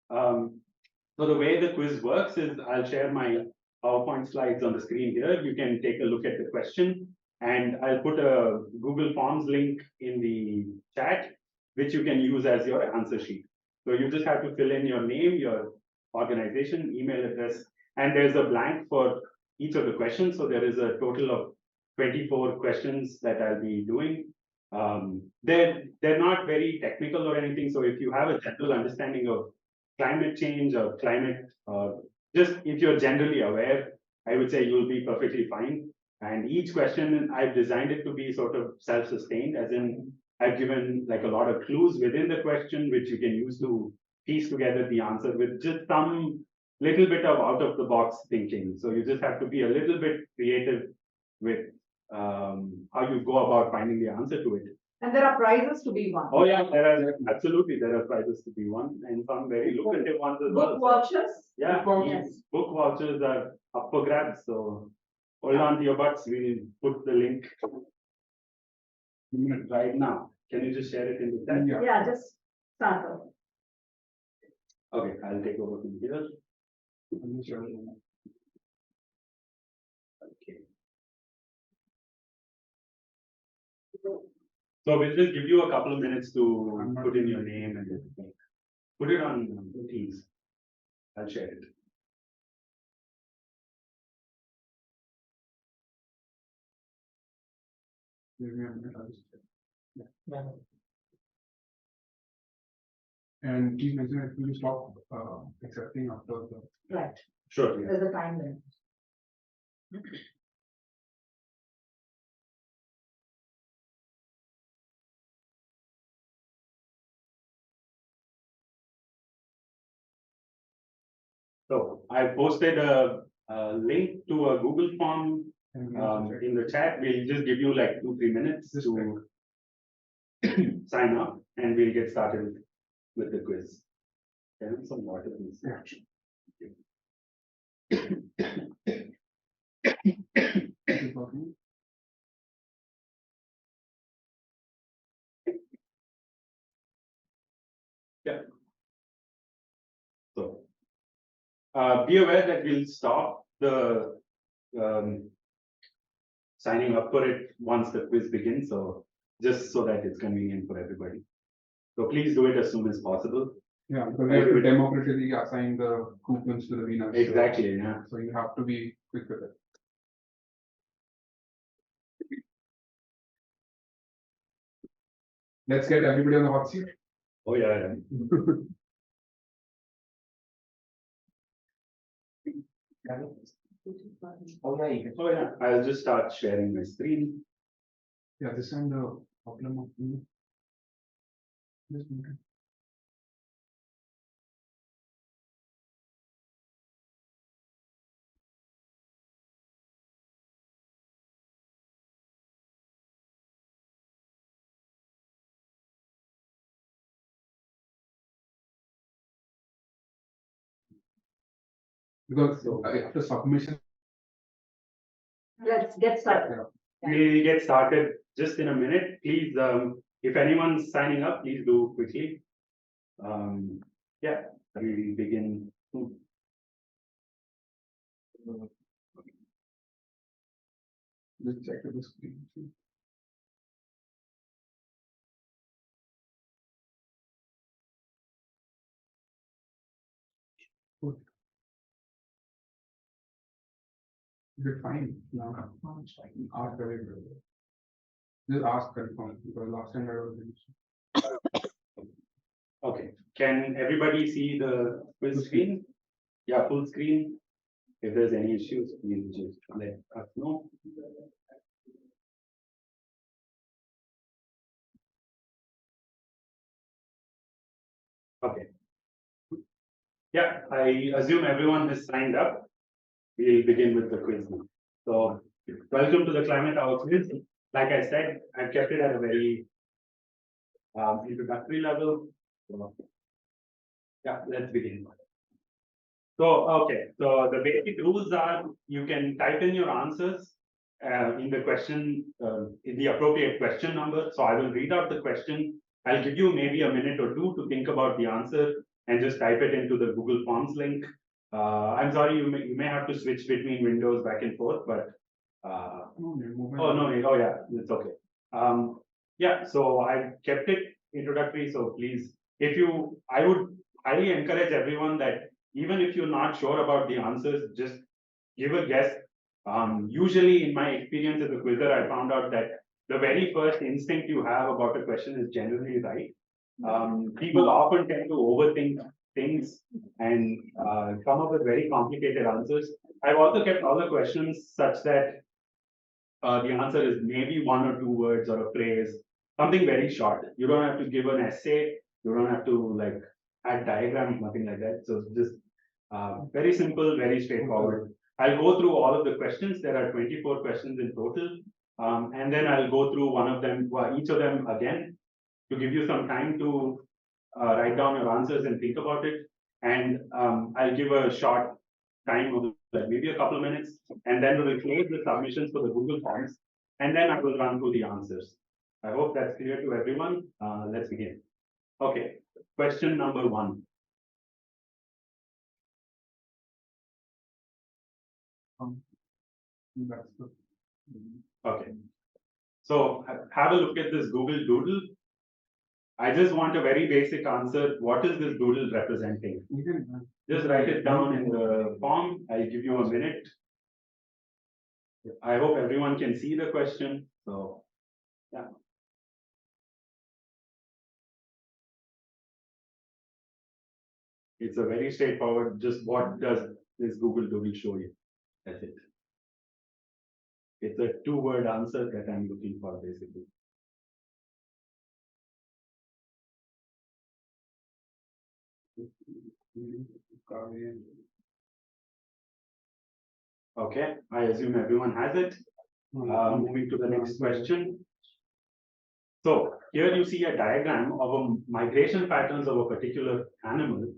So the way the quiz works is I'll share my PowerPoint slides on the screen here. You can take a look at the question, and I'll put a Google Forms link in the chat, which you can use as your answer sheet. So you just have to fill in your name, your organization, email address, and there's a blank for each of the questions. So there is a total of 24 questions that I'll be doing. They're not very technical or anything. So if you have a general understanding of climate change or climate, just if you're generally aware, I would say you'll be perfectly fine. And each question, I've designed it to be sort of self-sustained, as in I've given like a lot of clues within the question, which you can use to piece together the answer with just some little bit of out of the box thinking. So you just have to be a little bit creative with how you go about finding the answer to it. And there are prizes to be won. Oh yeah, there are prizes to be won and some very lucrative ones as well. Book vouchers? Yeah, Yes. book vouchers are up for grabs, so hold on to your butts. We'll put the link right now. Can you just share it in the chat? Yeah. Yeah, just start off. Okay, I'll take over from here. Okay. So we'll just give you a couple of minutes to put in your name and everything. Put it on Teams. I'll share it. Give me a minute, I'll just check. And please mention if you stop accepting after the. Right, Sure. Yeah. there's a time limit. So I posted a link to a Google form in the chat. We'll just give you like 2-3 minutes to sign up and we'll get started with the quiz. Can I have some water, please? Yeah. So, be aware that we'll stop the signing up for it once the quiz begins. So just so that it's convenient for everybody. So please do it as soon as possible. Yeah, because we have to democratically assign the coupons to the winners. Exactly. Yeah. So you have to be quick with it. Let's get everybody on the hot seat. Oh yeah. Oh, yeah, you can. Oh yeah. I'll just start sharing my screen. Yeah, this time the problem of this meeting. Because after submission. Let's get started. We'll get started just in a minute. Please, if anyone's signing up, please do quickly. Yeah, we'll begin soon. Just check the screen. Good. Is it fine? No, it's fine. Ask everybody. Just ask confirm because last time I was. Okay, can everybody see the full screen? Yeah, full screen. If there's any issues, please just let us know. Okay. Yeah, I assume everyone has signed up. We'll begin with the quiz now. So, welcome to the Climate Hour quiz. Like I said, I've kept it at a very introductory level. So, yeah, let's begin. So, okay, so the basic rules are you can type in your answers in the question, in the appropriate question number. So I will read out the question. I'll give you maybe a minute or two to think about the answer and just type it into the Google Forms link. I'm sorry, you may have to switch between windows back and forth, but oh yeah, it's okay. Yeah, so I kept it introductory. So please, I would highly encourage everyone that even if you're not sure about the answers, just give a guess. Usually in my experience as a quizzer, I found out that the very first instinct you have about a question is generally right. People often tend to overthink things and come up with very complicated answers. I've also kept all the questions such that the answer is maybe 1 or 2 words or a phrase, something very short. You don't have to give an essay. You don't have to like add diagrams, nothing like that. So just very simple, very straightforward. I'll go through all of the questions. There are 24 questions in total. And then I'll go through one of them, each of them again, to give you some time to write down your answers and think about it. And I'll give a short time of maybe a couple of minutes, and then we will close the submissions for the Google Forms, and then I will run through the answers. I hope that's clear to everyone. Let's begin. Okay, question number 1. That's the. Okay, so have a look at this Google Doodle. I just want a very basic answer. What is this doodle representing? You can, Just write it down in the form. I'll give you a minute. I hope everyone can see the question. So, yeah. It's a very straightforward, just what does this Google Doodle show you? That's it. It's a 2-word answer that I'm looking for, basically. Okay, I assume everyone has it. Moving to the next question. So here you see a diagram of a migration patterns of a particular animal.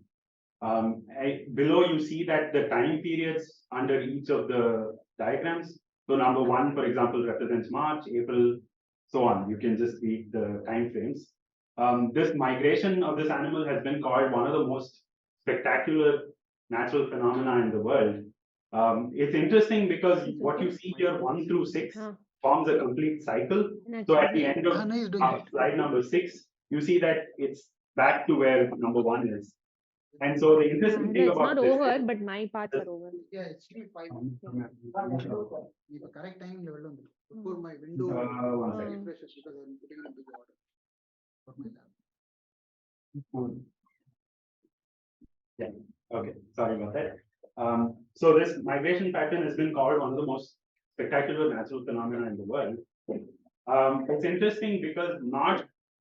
Below you see that the time periods under each of the diagrams. So number 1, for example, represents March, April, so on. You can just read the time frames. This migration of this animal has been called one of the most spectacular natural phenomena in the world. It's interesting because what you see here 1 through 6 forms a complete cycle. So at the end of slide number 6, you see that it's back to where number 1 is. And so the interesting thing It's about not this over, but my parts are over. Yeah, it's still 5. If correct time level before my window. one second. Refreshes because I'm putting in a big order for my lab. Yeah, okay, sorry about that. So this migration pattern has been called one of the most spectacular natural phenomena in the world. It's interesting because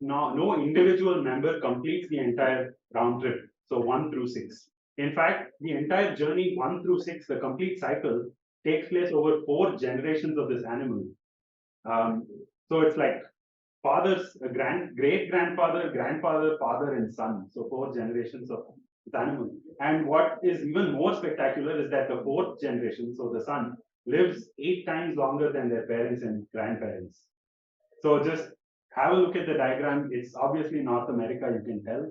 no individual member completes the entire round trip. So 1 through 6. In fact, the entire journey 1 through 6, the complete cycle, takes place over 4 generations of this animal. So it's like fathers, great grandfather, grandfather, father, and son. So 4 generations of this animal. And what is even more spectacular is that the 4th generation, so the son, lives 8 times longer than their parents and grandparents. So just have a look at the diagram. It's obviously North America, you can tell.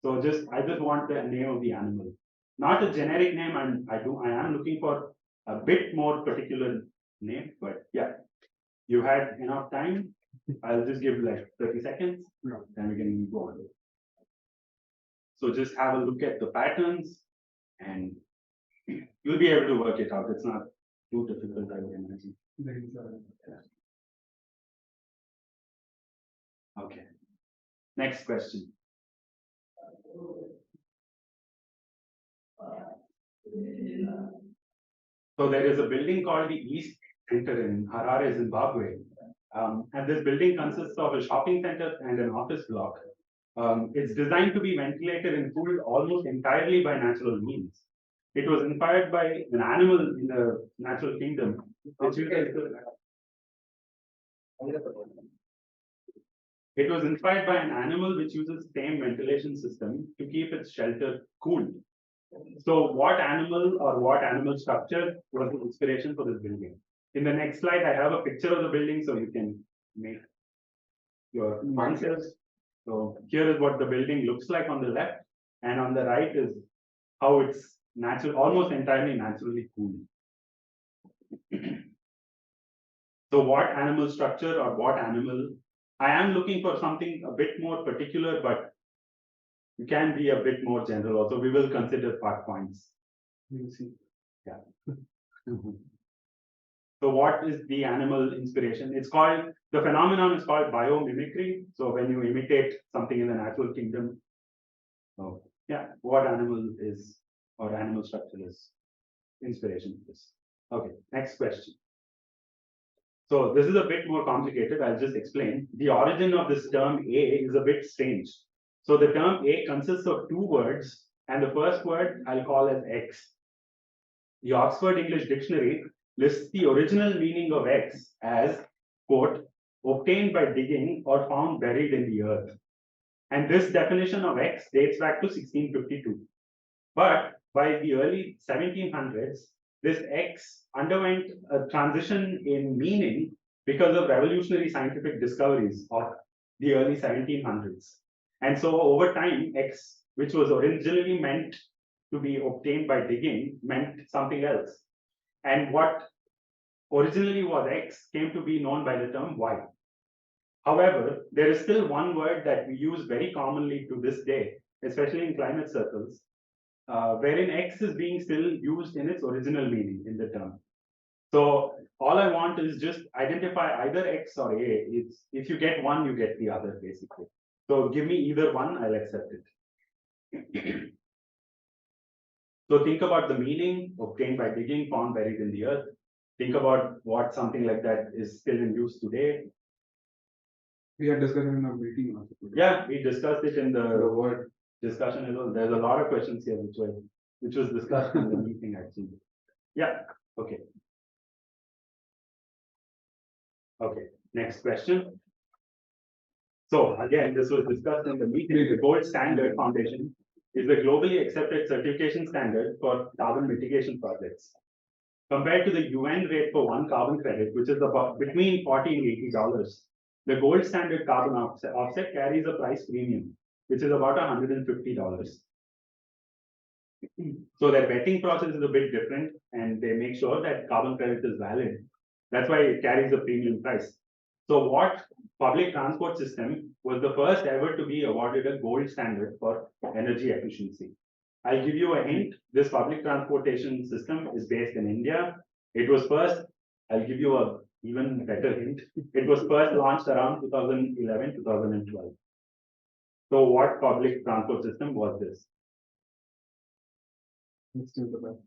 So I just want the name of the animal, not a generic name. I am looking for a bit more particular name, but yeah, you had enough time. I'll just give like 30 seconds, then we can go on. So just have a look at the patterns and you'll be able to work it out. It's not too difficult, I would imagine. Okay, next question. So there is a building called the East Center in Harare, Zimbabwe. And this building consists of a shopping center and an office block. It's designed to be ventilated and cooled almost entirely by natural means. It was inspired by an animal in the natural kingdom, which It was inspired by an animal which uses the same ventilation system to keep its shelter cool. So what animal or what animal structure was the inspiration for this building? In the next slide, I have a picture of the building so you can make your answers. So here is what the building looks like on the left, and on the right is how it's natural, almost entirely naturally cooled. So what animal structure or what animal? I am looking for something a bit more particular, but you can be a bit more general also. We will consider part points. You see, yeah. So what is the animal inspiration? It's called, the phenomenon is called biomimicry. So when you imitate something in the natural kingdom, so yeah, what animal is or animal structure is inspiration for this? Okay, next question. So this is a bit more complicated. I'll just explain. The origin of this term A is a bit strange. So the term A consists of 2 words, and the first word I'll call as X. The Oxford English Dictionary lists the original meaning of X as quote, obtained by digging or found buried in the earth. And this definition of X dates back to 1652. But by the early 1700s, this X underwent a transition in meaning because of revolutionary scientific discoveries of the early 1700s. And so over time, X, which was originally meant to be obtained by digging, meant something else. And what originally was X came to be known by the term Y. However, there is still one word that we use very commonly to this day, especially in climate circles, wherein X is being still used in its original meaning in the term. So all I want is just identify either X or A. It's if you get one, you get the other, basically. So give me either one, I'll accept it. So think about the meaning obtained by digging, found buried in the earth. Think about what something like that is still in use today. We had discussed in a meeting also. today. Yeah, we discussed it in The the word, discussion as well. There's a lot of questions here which was discussed in the meeting actually. Yeah, okay. Okay, next question. So again, this was discussed in the meeting. The gold standard foundation is the globally accepted certification standard for carbon mitigation projects. Compared to the UN rate for one carbon credit, which is about between $40 and $80, the gold standard carbon offset carries a price premium, which is about $150. So their vetting process is a bit different, and they make sure that carbon credit is valid. That's why it carries a premium price. So what public transport system was the first ever to be awarded a gold standard for energy efficiency? I'll give you a hint. This public transportation system is based in India. It was first, I'll give you a even better hint. It was first launched around 2011, 2012. So what public transport system was this? it's still the best.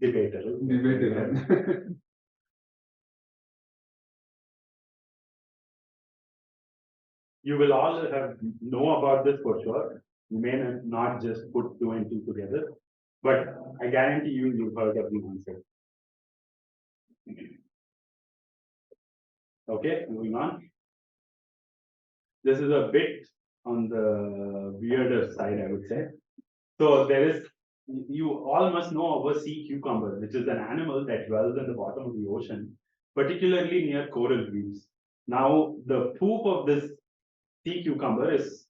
Debatable. Debatable. You will all have know about this for sure. You may not just put two and two together, but I guarantee you, you've heard of the answer. Okay, moving on. This is a bit on the weirder side, I would say. So there is, you all must know of a sea cucumber, which is an animal that dwells in the bottom of the ocean, particularly near coral reefs. Now, the poop of this sea cucumber is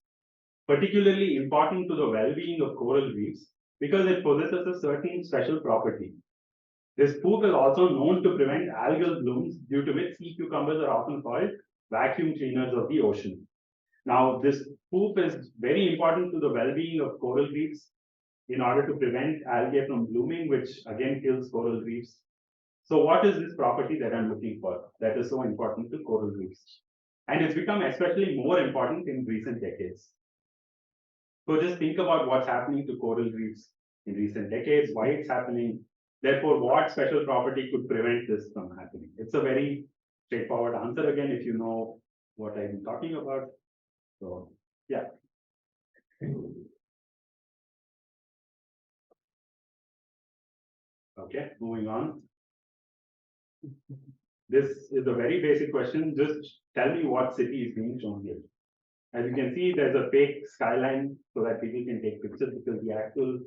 particularly important to the well-being of coral reefs because it possesses a certain special property. This poop is also known to prevent algal blooms, due to which sea cucumbers are often called vacuum cleaners of the ocean. Now, this poop is very important to the well-being of coral reefs in order to prevent algae from blooming, which again kills coral reefs. So what is this property that I'm looking for that is so important to coral reefs? And it's become especially more important in recent decades. So just think about what's happening to coral reefs in recent decades, why it's happening. Therefore, what special property could prevent this from happening? It's a very straightforward answer again, if you know what I'm talking about. So, yeah. Okay, moving on. This is a very basic question. Just tell me what city is being shown here. As you can see, there's a fake skyline so that people can take pictures because the actual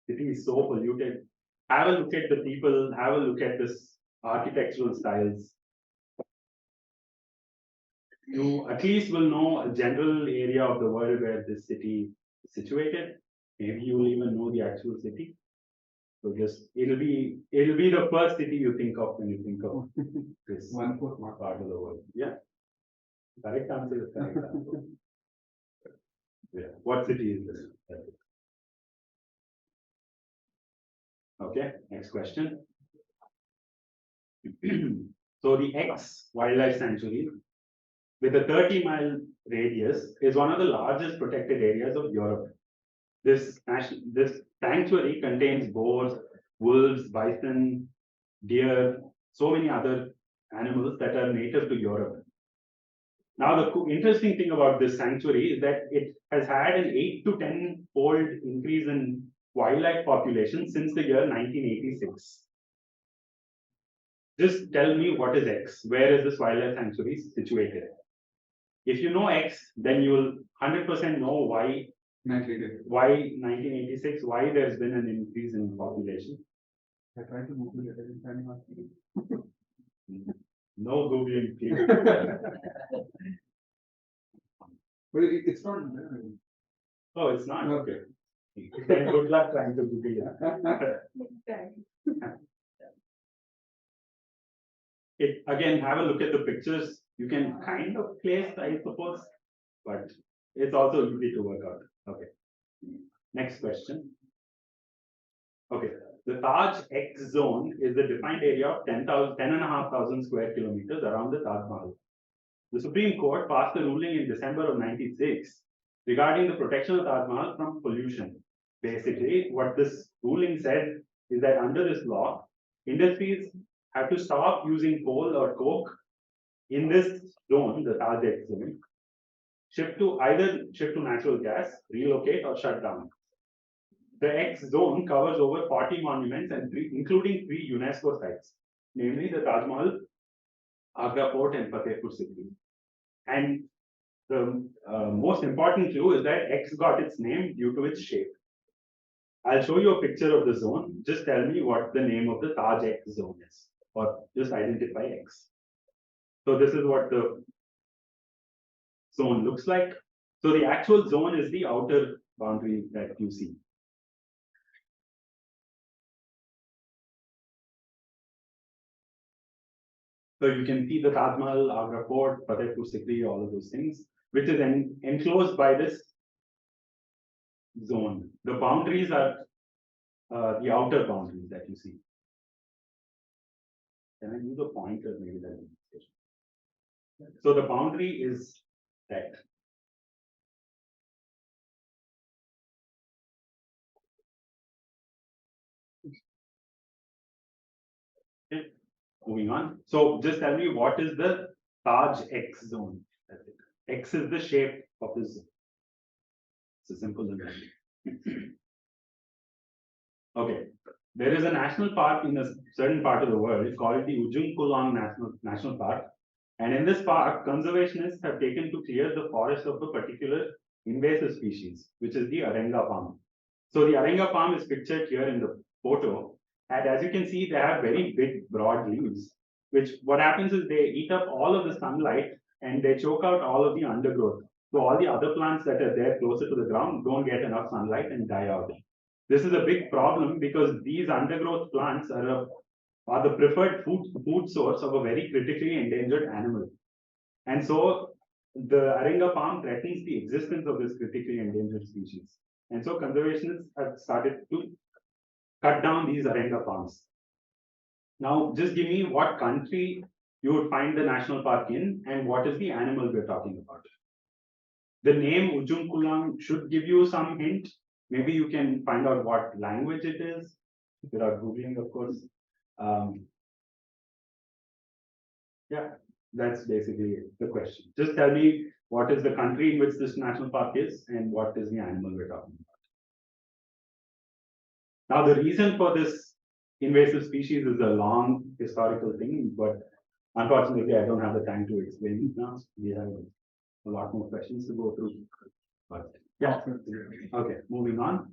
city is so polluted. Have a look at the people, have a look at this architectural styles. You at least will know a general area of the world where this city is situated. Maybe you will even know the actual city. So just it'll be the first city you think of when you think of this 1/4 mark. part of the world. Yeah. Correct answer is correct answer. Yeah. What city is this? Okay, next question. So the X Wildlife Sanctuary with a 30-mile radius is one of the largest protected areas of Europe. This sanctuary contains boars, wolves, bison, deer, so many other animals that are native to Europe. Now, the interesting thing about this sanctuary is that it has had an 8 to 10-fold increase in wildlife population since the year 1986. just tell me what is X. Where is this wildlife sanctuary situated? If you know X, then you will 100% know why 1986, why there's been an increase in population. I tried to Google it, I didn't find it. No Googling, please. But it's not. Oh, it's not? Okay. Then good luck trying to Google it. Again, have a look at the pictures. You can kind of place, I suppose, but it's also easy to work out. Okay. Next question. Okay. The Taj X zone is the defined area of 10,500 square kilometers around the Taj Mahal. The Supreme Court passed a ruling in December of '96 regarding the protection of Taj Mahal from pollution. Basically, what this ruling said is that under this law, industries have to stop using coal or coke in this zone, the Taj X zone, shift to natural gas, relocate, or shut down. The X zone covers over 40 monuments and including 3 UNESCO sites, namely the Taj Mahal, Agra Fort, and Fatehpur Sikri. And the most important clue is that X got its name due to its shape. I'll show you a picture of the zone. Just tell me what the name of the Taj X zone is, or just identify X. So this is what the zone looks like. So the actual zone is the outer boundary that you see. So you can see the Taj Mahal, Agra Fort, Fatehpur Sikri, all of those things, which is enclosed by this zone. The boundaries are the outer boundaries that you see. Can I use a pointer? Maybe that is. So the boundary is that. Okay. Moving on. So just tell me what is the Taj X zone? X is the shape of this zone. It's a simple thing. Okay. There is a national park in a certain part of the world called the Ujung Kulon National Park. And in this park, conservationists have taken to clear the forest of a particular invasive species, which is the Arenga palm. So the Arenga palm is pictured here in the photo. And as you can see, they have very big, broad leaves, which what happens is they eat up all of the sunlight and they choke out all of the undergrowth. So all the other plants that are there closer to the ground don't get enough sunlight and die out. This is a big problem because these undergrowth plants are the preferred food source of a very critically endangered animal. And so the Arenga palm threatens the existence of this critically endangered species. And so conservationists have started to cut down these Arenga palms. Now, just give me what country you would find the national park in and what is the animal we're talking about. The name Ujung Kulon should give you some hint. Maybe you can find out what language it is without Googling, of course. Yeah, that's basically the question. Just tell me what is the country in which this national park is and what is the animal we're talking about. Now, the reason for this invasive species is a long historical thing, but unfortunately, I don't have the time to explain it now. We have a lot more questions to go through. But yeah, okay, moving on.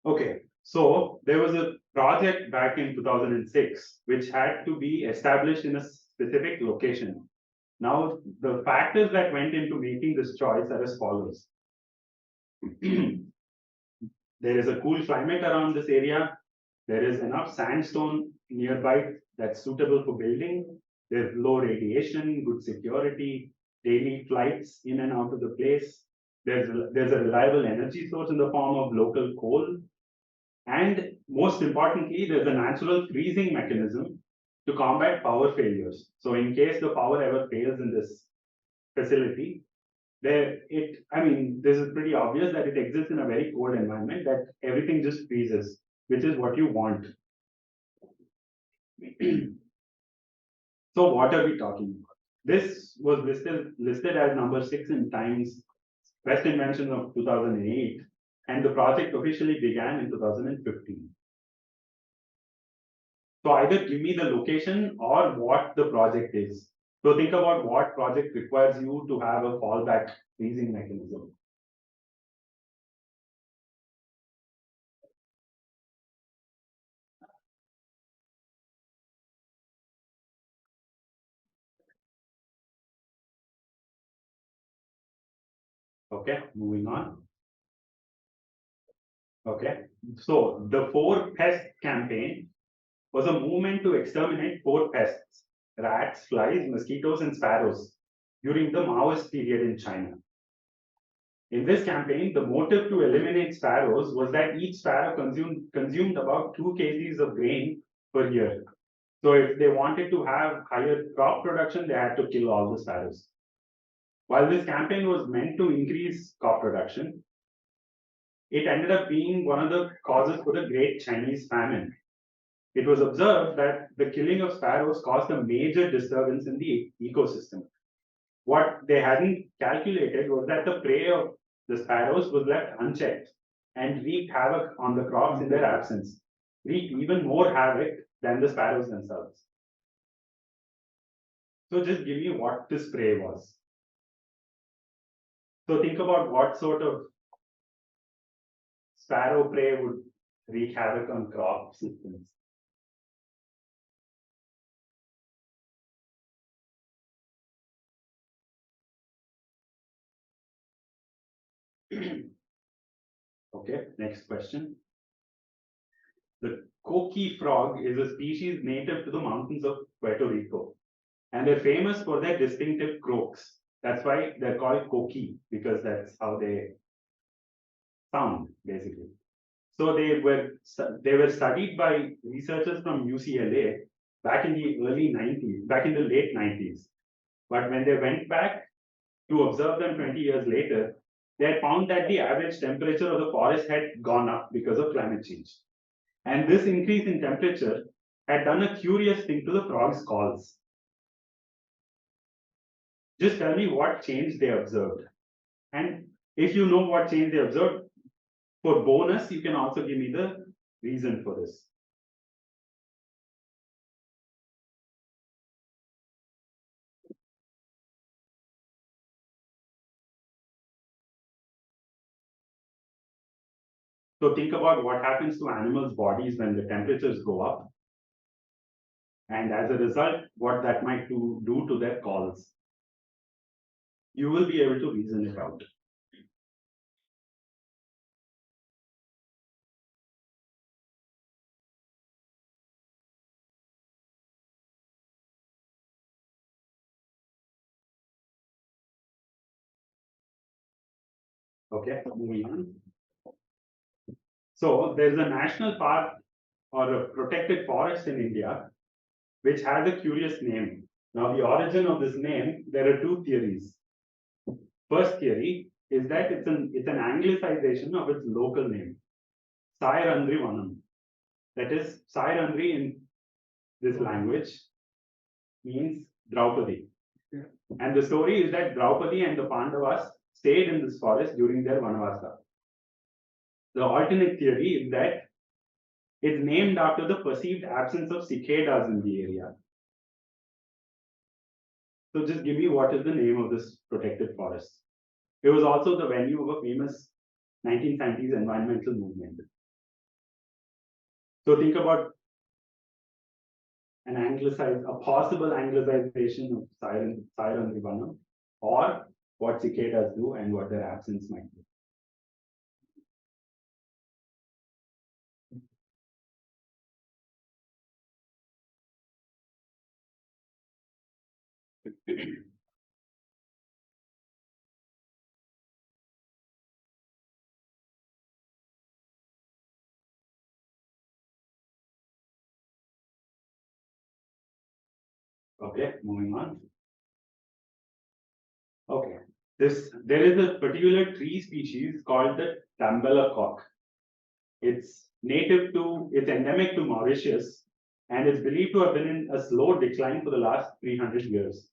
Okay, so there was a project back in 2006 which had to be established in a specific location. Now, the factors that went into making this choice are as follows. There is a cool climate around this area. There is enough sandstone nearby that's suitable for building. There's low radiation, good security, daily flights in and out of the place. There's a reliable energy source in the form of local coal. And most importantly, there's a natural freezing mechanism to combat power failures. So in case the power ever fails in this facility, this is pretty obvious that it exists in a very cold environment, that everything just freezes, which is what you want. So what are we talking about? This was listed as number 6 in Times Best Inventions of 2008, and the project officially began in 2015. So either give me the location or what the project is. So think about what project requires you to have a fallback freezing mechanism. Okay, moving on. Okay, so the 4-Pest campaign was a movement to exterminate 4 pests: rats, flies, mosquitoes, and sparrows during the Maoist period in China. In this campaign, the motive to eliminate sparrows was that each sparrow consumed about 2 kgs of grain per year. So if they wanted to have higher crop production, they had to kill all the sparrows. While this campaign was meant to increase crop production, it ended up being one of the causes for the Great Chinese Famine. It was observed that the killing of sparrows caused a major disturbance in the ecosystem. What they hadn't calculated was that the prey of the sparrows was left unchecked and wreaked havoc on the crops in their absence, wreaked even more havoc than the sparrows themselves. So just give me what this prey was. So think about what sort of sparrow prey would wreak havoc on crop systems. Okay, next question. The coqui frog is a species native to the mountains of Puerto Rico, and they're famous for their distinctive croaks. That's why they're called coqui, because that's how they sound, basically. So they were studied by researchers from UCLA back in the early 90s, back in the late 90s. But when they went back to observe them 20 years later, they had found that the average temperature of the forest had gone up because of climate change. And this increase in temperature had done a curious thing to the frogs' calls. Just tell me what change they observed. And if you know what change they observed, for bonus, you can also give me the reason for this. So think about what happens to animals' bodies when the temperatures go up. And as a result, what that might do to their calls. You will be able to reason it out. Okay, moving on. So there's a national park or a protected forest in India, which has a curious name. Now, the origin of this name, there are 2 theories. First theory is that it's an anglicization of its local name, Sairandrivanam. That is, Sairandri in this language means Draupadi. Yeah. And the story is that Draupadi and the Pandavas stayed in this forest during their Vanavasa. The alternate theory is that it's named after the perceived absence of cicadas in the area. So just give me what is the name of this protected forest. It was also the venue of a famous 1990s environmental movement. So think about a possible anglicization of Sairandrivanam, or what cicadas do and what their absence might be. Okay, moving on. Okay, there is a particular tree species called the Tambela cock. It's endemic to Mauritius, and it's believed to have been in a slow decline for the last 300 years.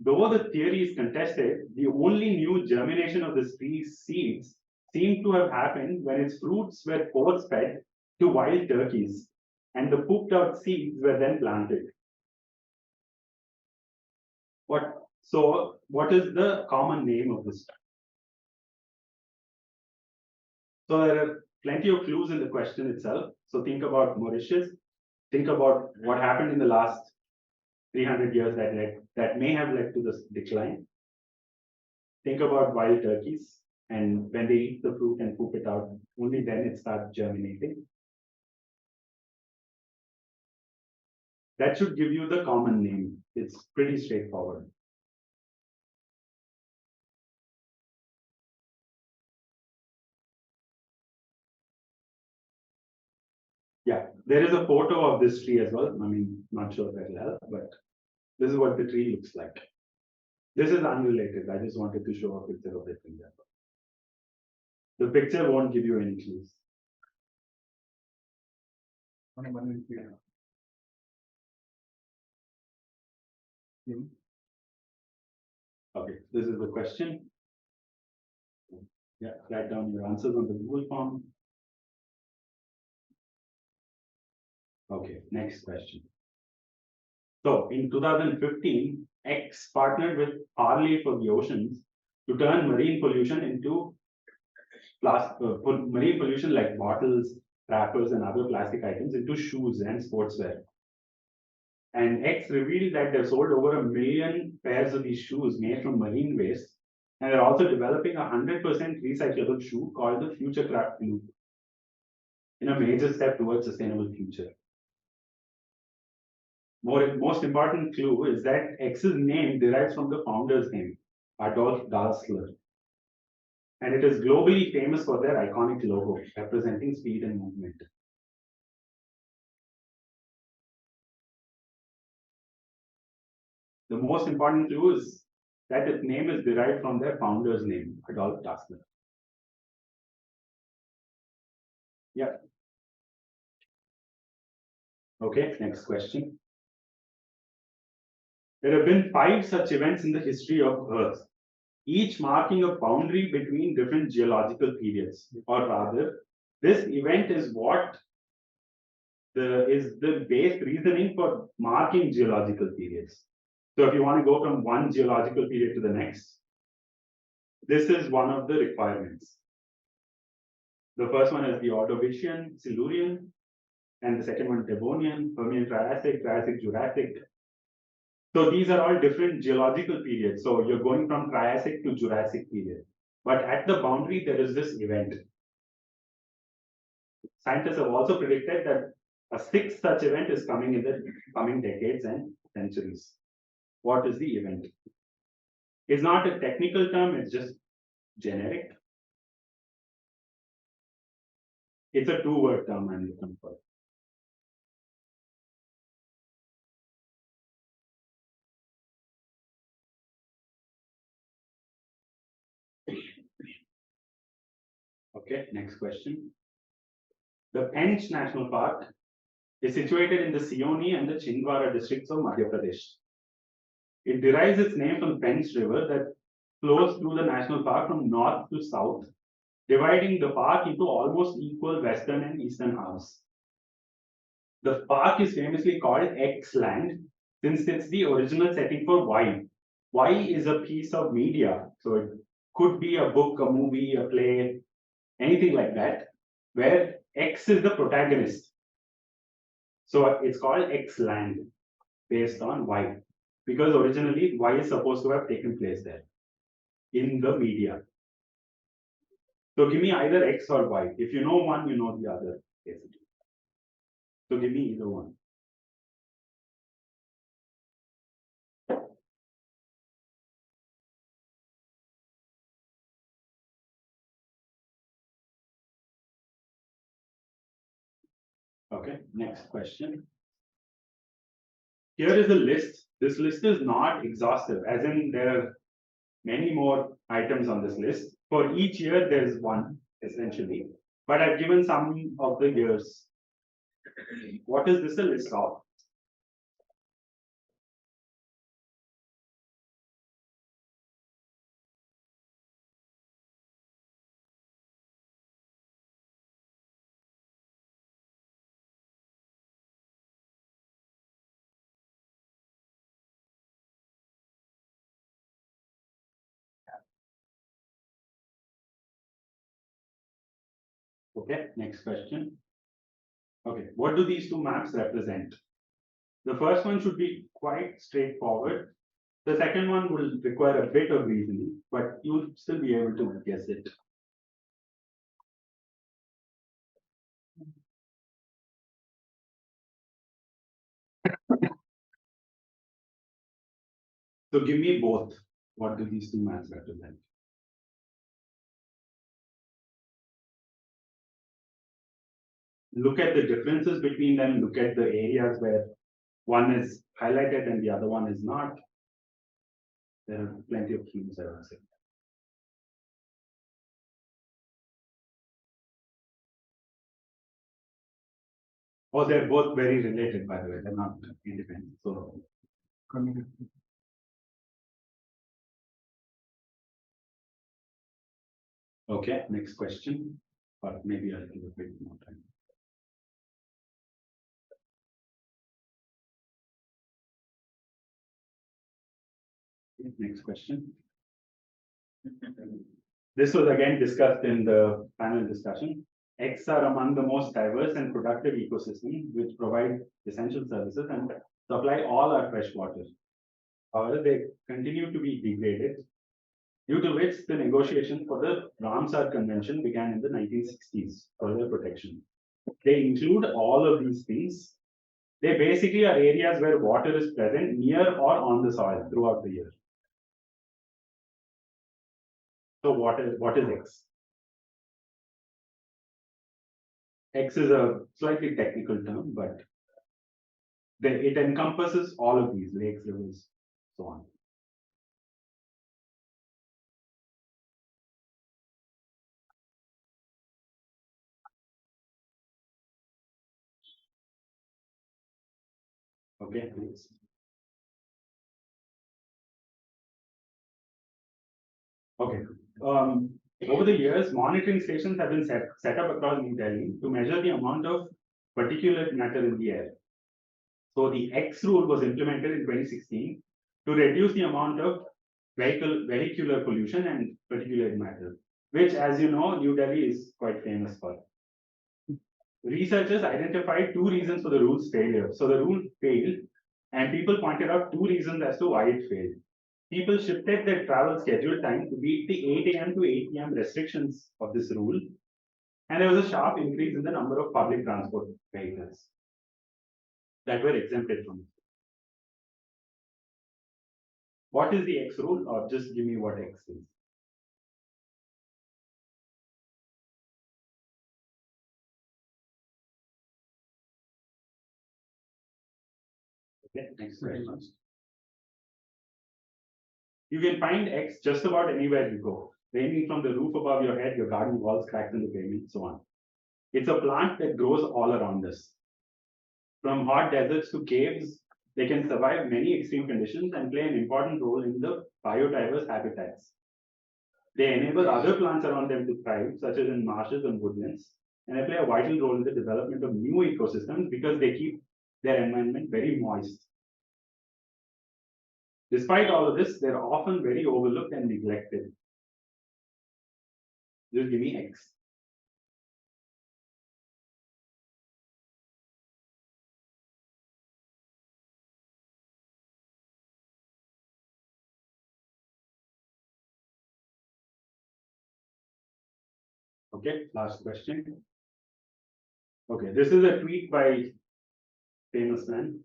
Though the theory is contested, the only new germination of the tree's seeds seemed to have happened when its fruits were force fed to wild turkeys, and the pooped out seeds were then planted. What is the common name of this? So there are plenty of clues in the question itself. So think about Mauritius. Think about what happened in the last 300 years that may have led to this decline. Think about wild turkeys, and when they eat the fruit and poop it out, only then it starts germinating. That should give you the common name. It's pretty straightforward. Yeah, there is a photo of this tree as well. I mean, not sure if that will help, but this is what the tree looks like. This is unrelated. I just wanted to show a picture of it in there. The picture won't give you any clues. Okay, this is the question. Yeah, write down your answers on the Google form. Okay, next question. So in 2015, X partnered with Parley for the Oceans to turn marine pollution into marine pollution like bottles, wrappers, and other plastic items into shoes and sportswear. And X revealed that they've sold over 1 million pairs of these shoes made from marine waste. And they're also developing a 100% recyclable shoe called the Futurecraft Loop, in a major step towards sustainable future. Most important clue is that X's name derives from the founder's name, Adolf Dassler. And it is globally famous for their iconic logo, representing speed and movement. The most important clue is that its name is derived from their founder's name, Adolf Dassler. Yeah. Okay, next question. There have been 5 such events in the history of Earth, each marking a boundary between different geological periods. Or rather, this event is what is the base reasoning for marking geological periods. So if you want to go from one geological period to the next, this is one of the requirements. The first one is the Ordovician, Silurian, and the second one Devonian, Permian Triassic, Triassic Jurassic. So these are all different geological periods. So you're going from Triassic to Jurassic period. But at the boundary, there is this event. Scientists have also predicted that a 6th such event is coming in the coming decades and centuries. What is the event? It's not a technical term, it's just generic. It's a 2-word term I'm looking for. Okay, next question. The Pench National Park is situated in the Seoni and the Chhindwara districts of Madhya Pradesh. It derives its name from the Pench River that flows through the national park from north to south, dividing the park into almost equal western and eastern halves. The park is famously called X land since it's the original setting for Y. Y is a piece of media, so it could be a book, a movie, a play, anything like that, where X is the protagonist. So it's called X land based on Y, because originally Y is supposed to have taken place there in the media. So give me either X or Y. If you know one, you know the other, basically. So give me either one. Okay, next question. Here is a list. This list is not exhaustive, as in there are many more items on this list. For each year, there is one, essentially. But I've given some of the years. What is this a list of? Okay, next question. Okay, what do these two maps represent? The first one should be quite straightforward. The second one will require a bit of reasoning, but you'll still be able to guess it. So give me both. What do these two maps represent? Look at the differences between them. Look at the areas where one is highlighted and the other one is not. There are plenty of clues, I would say. Oh, they're both very related, by the way. They're not independent. So, okay, next question. But maybe I'll give a bit more time. Next question. This was again discussed in the panel discussion. X are among the most diverse and productive ecosystems which provide essential services and supply all our fresh water. However, they continue to be degraded, due to which the negotiation for the Ramsar Convention began in the 1960s for their protection. They include all of these things. They basically are areas where water is present near or on the soil throughout the year. So what is X? X is a slightly technical term, but it encompasses all of these lakes, rivers, so on. Okay, please. Okay. Over the years, monitoring stations have been set up across New Delhi to measure the amount of particulate matter in the air. So the X rule was implemented in 2016 to reduce the amount of vehicular pollution and particulate matter, which, as you know, New Delhi is quite famous for. Researchers identified two reasons for the rule's failure. So the rule failed, and people pointed out two reasons as to why it failed. People shifted their travel schedule time to beat the 8 a.m. to 8 p.m. restrictions of this rule, and there was a sharp increase in the number of public transport vehicles that were exempted from it. What is the X rule, or just give me what X is? Okay, next question. You can find X just about anywhere you go, ranging from the roof above your head, your garden walls, cracks in the pavement, so on. It's a plant that grows all around us. From hot deserts to caves, they can survive many extreme conditions and play an important role in the biodiverse habitats. They enable other plants around them to thrive, such as in marshes and woodlands, and they play a vital role in the development of new ecosystems because they keep their environment very moist. Despite all of this, they're often very overlooked and neglected. Just give me X. Okay, last question. Okay, this is a tweet by famous man.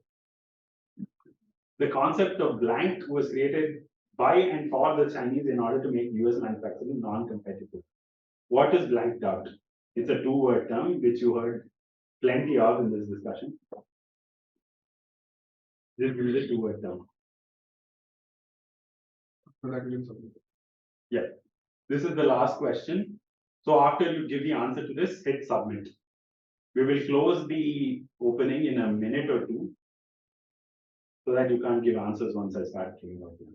The concept of blank was created by and for the Chinese in order to make US manufacturing non-competitive. What is blanked out? It's a two-word term which you heard plenty of in this discussion. This is a two-word term. Yeah, this is the last question. So after you give the answer to this, hit submit. We will close the opening in a minute or two so that you can't give answers once I start giving out the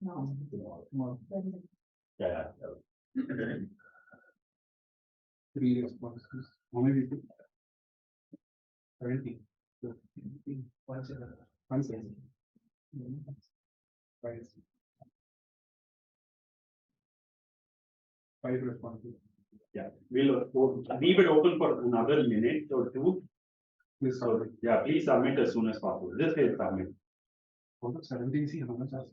answers. Yeah. 3 responses. How many people? 70. 1 second. 1 second. 5 responses. Yeah, we'll leave it open for another minute or two. Please So, yeah, please submit as soon as possible. Just hit submit. 17 see how much are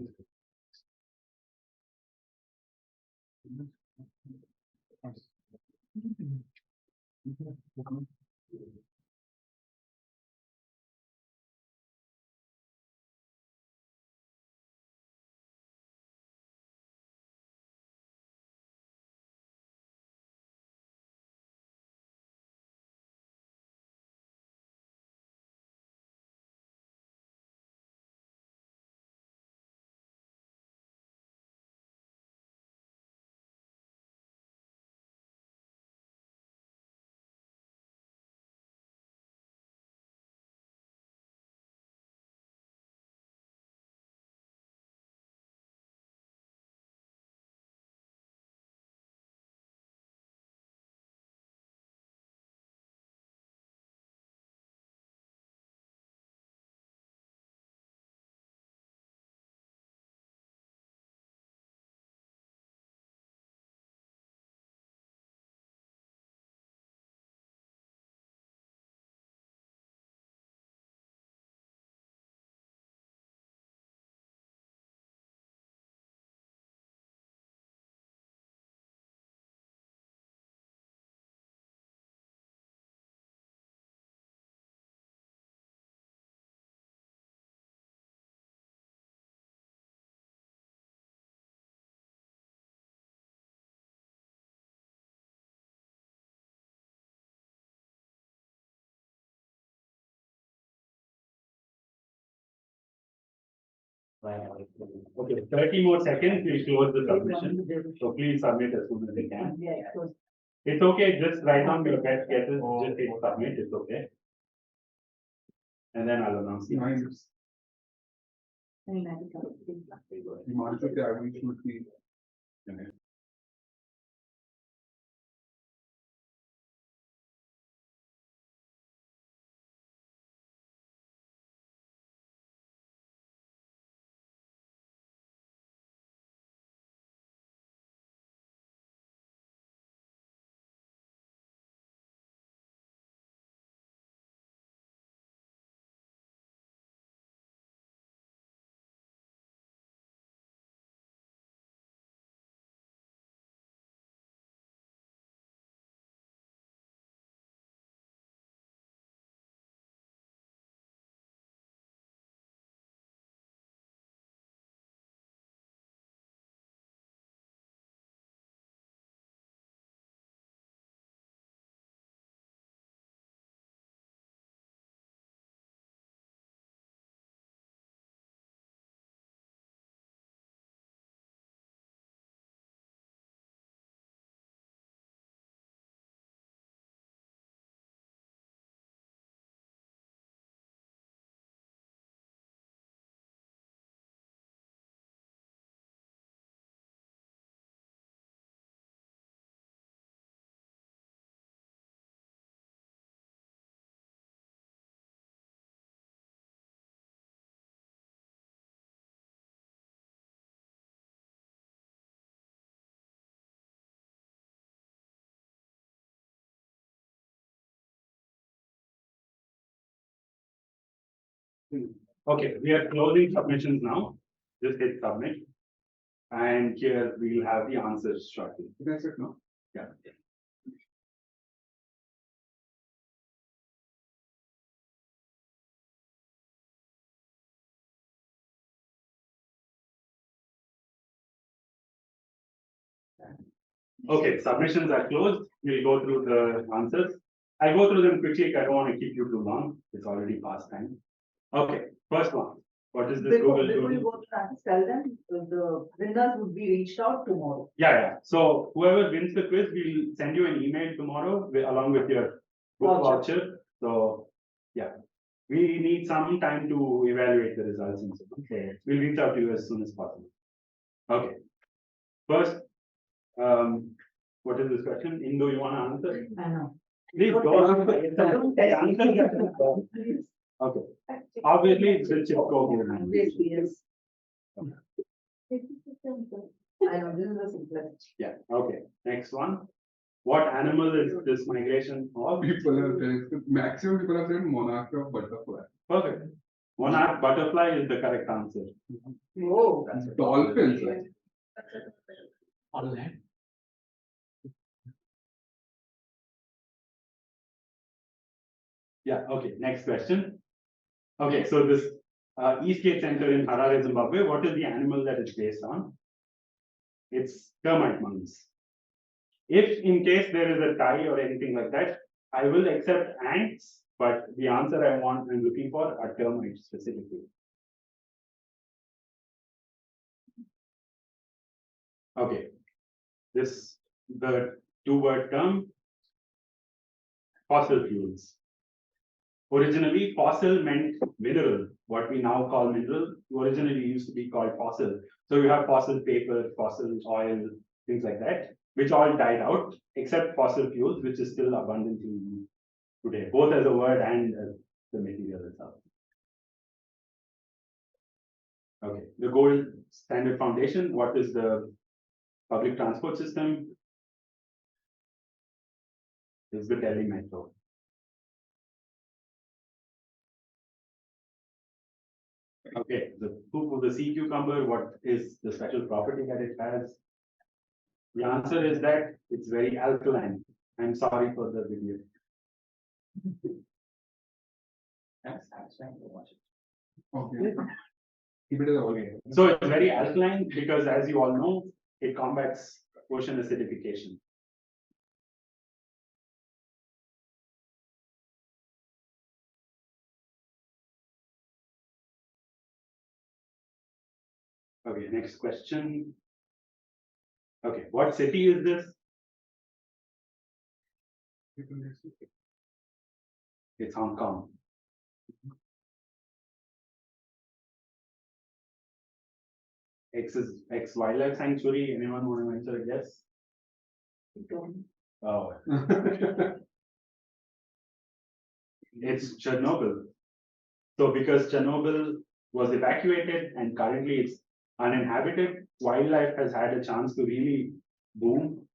Okay, 30 more seconds, we'll close the submission. So please submit as soon as you can. Yeah, yeah. It's okay, just write down your best guesses, just hit submit, it's okay. And then I'll announce the Nice. answers. Himanshu, the average should be. Okay. Okay, we are closing submissions now. Just hit submit. And here we will have the answers shortly. That's it, no? Yeah. Okay, submissions are closed. We'll go through the answers. I'll go through them quickly. I don't want to keep you too long. It's already past time. Okay, first one. What is this Before Google you tool? go to that, tell them the winners would be reached out tomorrow. Yeah. So whoever wins the quiz, we'll send you an email tomorrow along with your book voucher. So yeah, we need some time to evaluate the results and so on. So we'll reach out to you as soon as possible. Okay. First, what is this question? Indo, you want to answer? I know. Please Don't test me. Please. Okay. Obviously, it's the chip code. Obviously, yes. I know, this is the simplest. Yeah, okay. Next one. What animal is this migration of? People have said, maximum people have said monarch of butterfly. Perfect. Monarch butterfly is the correct answer. Whoa. Dolphins, right? On land. Yeah, okay. Next question. Okay, so this Eastgate Center in Harare, Zimbabwe, what is the animal that it's based on? It's termite monkeys. If in case there is a tie or anything like that, I will accept ants, but the answer I'm looking for are termites specifically. Okay, the two-word term, fossil fuels. Originally, fossil meant mineral, what we now call mineral, originally used to be called fossil. So you have fossil paper, fossil oil, things like that, which all died out, except fossil fuels, which is still abundantly used today, both as a word and as the material itself. Okay, the gold standard foundation, what is the public transport system? Is the Delhi Metro. Okay, the poop of the sea cucumber, what is the special property that it has? The answer is that it's very alkaline. I'm sorry for the video. That's satisfying to watch it. Okay. Keep it as a Okay, so it's very alkaline because, as you all know, it combats ocean acidification. Okay, next question. Okay, what city is this? It's Hong Kong. X wildlife sanctuary. Anyone want to answer a guess? Oh, it's Chernobyl. So because Chernobyl was evacuated and currently it's uninhabited, wildlife has had a chance to really boom.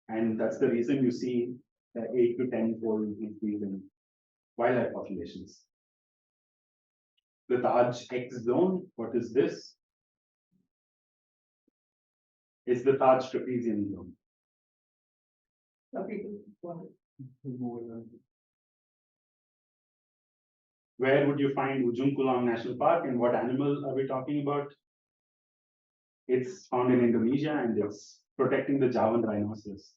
And that's the reason you see the 8 to 10-fold increase in wildlife populations. The Taj X zone, what is this? It's the Taj trapezium zone. Some people want it. Where would you find Ujung Kulon National Park and what animal are we talking about? It's found in Indonesia and it's protecting the Javan rhinoceros.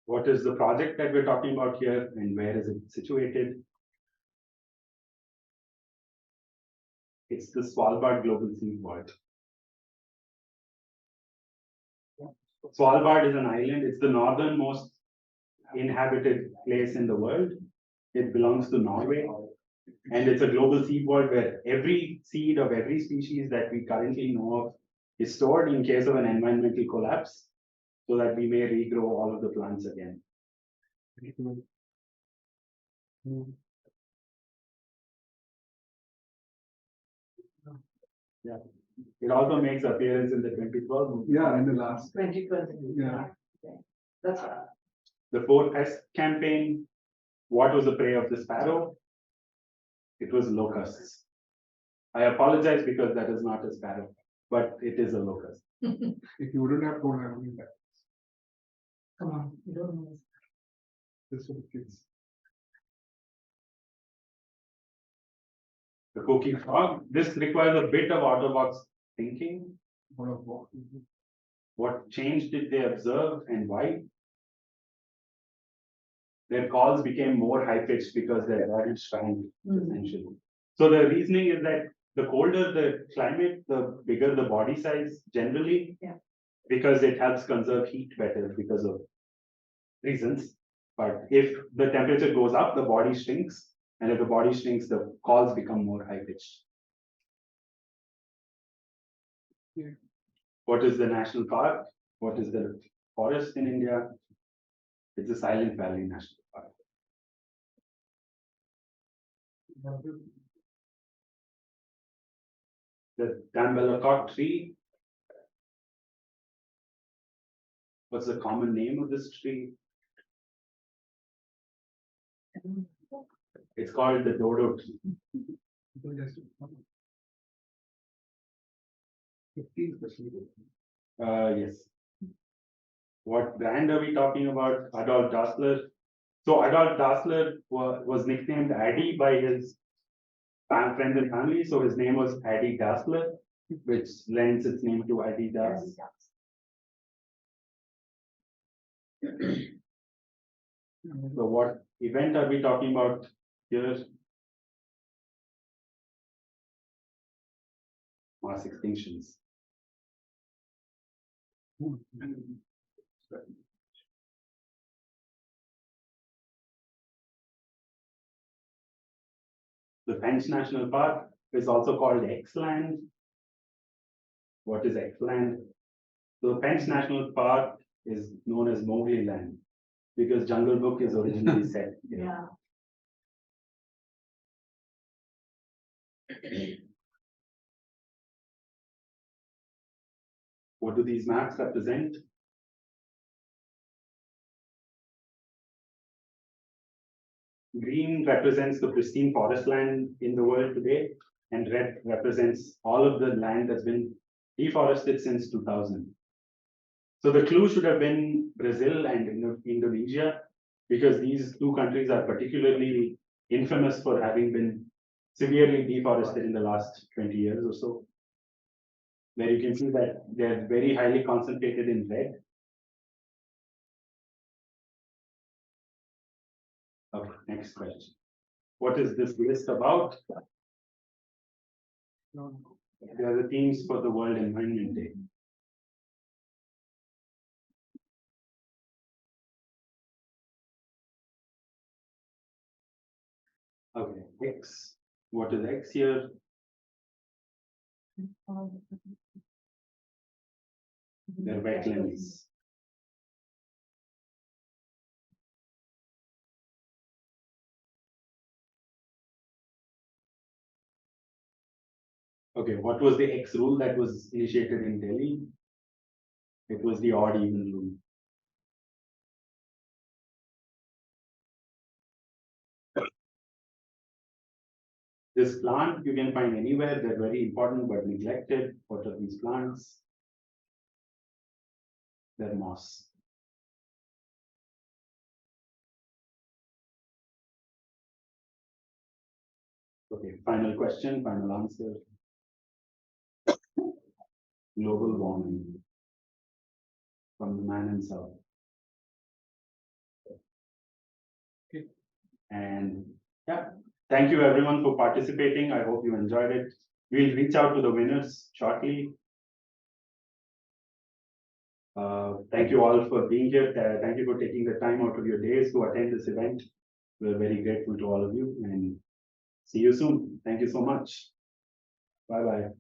What is the project that we're talking about here and where is it situated? It's the Svalbard Global Seaboard. Svalbard is an island. It's the northernmost inhabited place in the world. It belongs to Norway. And it's a global seaboard where every seed of every species that we currently know of is stored in case of an environmental collapse so that we may regrow all of the plants again. Yeah. It also makes appearance in the 2012 movie. Yeah, in the last. 2020. Yeah. Okay. That's right. The 4S campaign, what was the prey of the sparrow? It was locusts. I apologize because that is not a sparrow, but it is a locust. If you wouldn't have told, I wouldn't have. Come on, you don't know. This for the kids. The cooking frog, this requires a bit of out-of-box thinking. What a walk. What change did they observe and why? Their calls became more high-pitched because their body shrank, essentially. So the reasoning is that the colder the climate, the bigger the body size generally. Yeah. Because it helps conserve heat better because of reasons. But if the temperature goes up, the body shrinks. And if the body shrinks, the calls become more high-pitched. Yeah. What is the national park? What is the forest in India? It's the Silent Valley National Park. The Tambelacot tree. What's the common name of this tree? It's called the dodo tree. 15%. Yes. What brand are we talking about? Adolf Dassler. So Adolf Dassler was nicknamed Addy by his friends and family. So his name was Addy Dassler, which lends its name to Adidas. So what event are we talking about here? Mass extinctions. The French National Park is also called X-land. What is X-land? So the French National Park is known as Mowgli land because Jungle Book is originally set here. What do these maps represent? Green represents the pristine forest land in the world today, and red represents all of the land that's been deforested since 2000. So the clue should have been Brazil and Indonesia, because these two countries are particularly infamous for having been severely deforested in the last 20 years or so. Where you can see that they're very highly concentrated in red. Okay, next question. What is this list about? They are the themes for the World Environment Day. Okay, X. What is X here? They're wetlands. Okay, what was the X rule that was initiated in Delhi? It was the odd even rule. This plant you can find anywhere, they're very important but neglected. What are these plants? They're moss. Okay, final question, final answer. Global warming from the man himself. Okay. And yeah, thank you everyone for participating. I hope you enjoyed it. We'll reach out to the winners shortly. Thank you all for being here. Thank you for taking the time out of your days to attend this event. We're very grateful to all of you and see you soon. Thank you so much. Bye-bye.